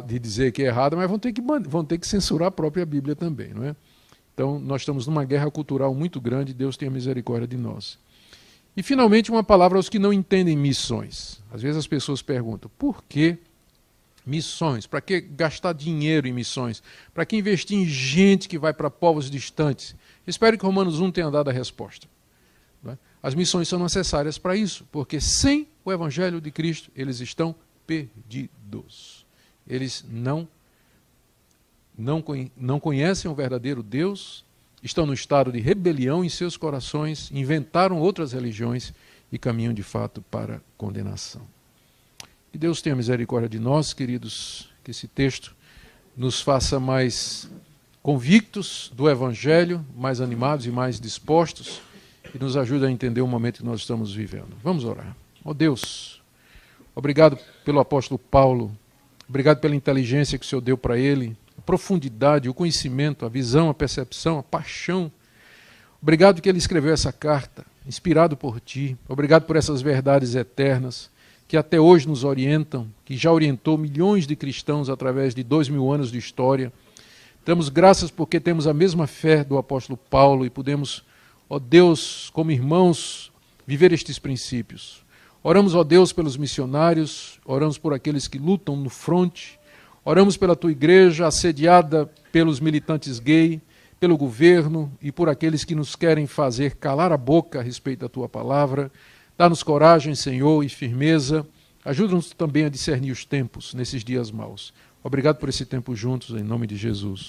de dizer que é errado, mas vão ter que censurar a própria Bíblia também. Não é? Então, nós estamos numa guerra cultural muito grande, Deus tenha misericórdia de nós. E, finalmente, uma palavra aos que não entendem missões. Às vezes as pessoas perguntam, por que missões? Para que gastar dinheiro em missões? Para que investir em gente que vai para povos distantes? Espero que Romanos 1 tenha dado a resposta. Não é? As missões são necessárias para isso, porque sem o Evangelho de Cristo, eles estão perdidos. Eles não conhecem o verdadeiro Deus, estão no estado de rebelião em seus corações, inventaram outras religiões e caminham de fato para condenação. Que Deus tenha misericórdia de nós, queridos, que esse texto nos faça mais convictos do Evangelho, mais animados e mais dispostos, e nos ajude a entender o momento que nós estamos vivendo. Vamos orar. Ó Deus, obrigado pelo apóstolo Paulo, obrigado pela inteligência que o Senhor deu para ele, a profundidade, o conhecimento, a visão, a percepção, a paixão. Obrigado que ele escreveu essa carta, inspirado por Ti. Obrigado por essas verdades eternas que até hoje nos orientam, que já orientou milhões de cristãos através de 2000 anos de história. Damos graças porque temos a mesma fé do apóstolo Paulo e podemos, ó Deus, como irmãos, viver estes princípios. Oramos, ó Deus, pelos missionários, oramos por aqueles que lutam no fronte, oramos pela Tua igreja assediada pelos militantes gay, pelo governo e por aqueles que nos querem fazer calar a boca a respeito da tua palavra. Dá-nos coragem, Senhor, e firmeza. Ajuda-nos também a discernir os tempos nesses dias maus. Obrigado por esse tempo juntos, em nome de Jesus.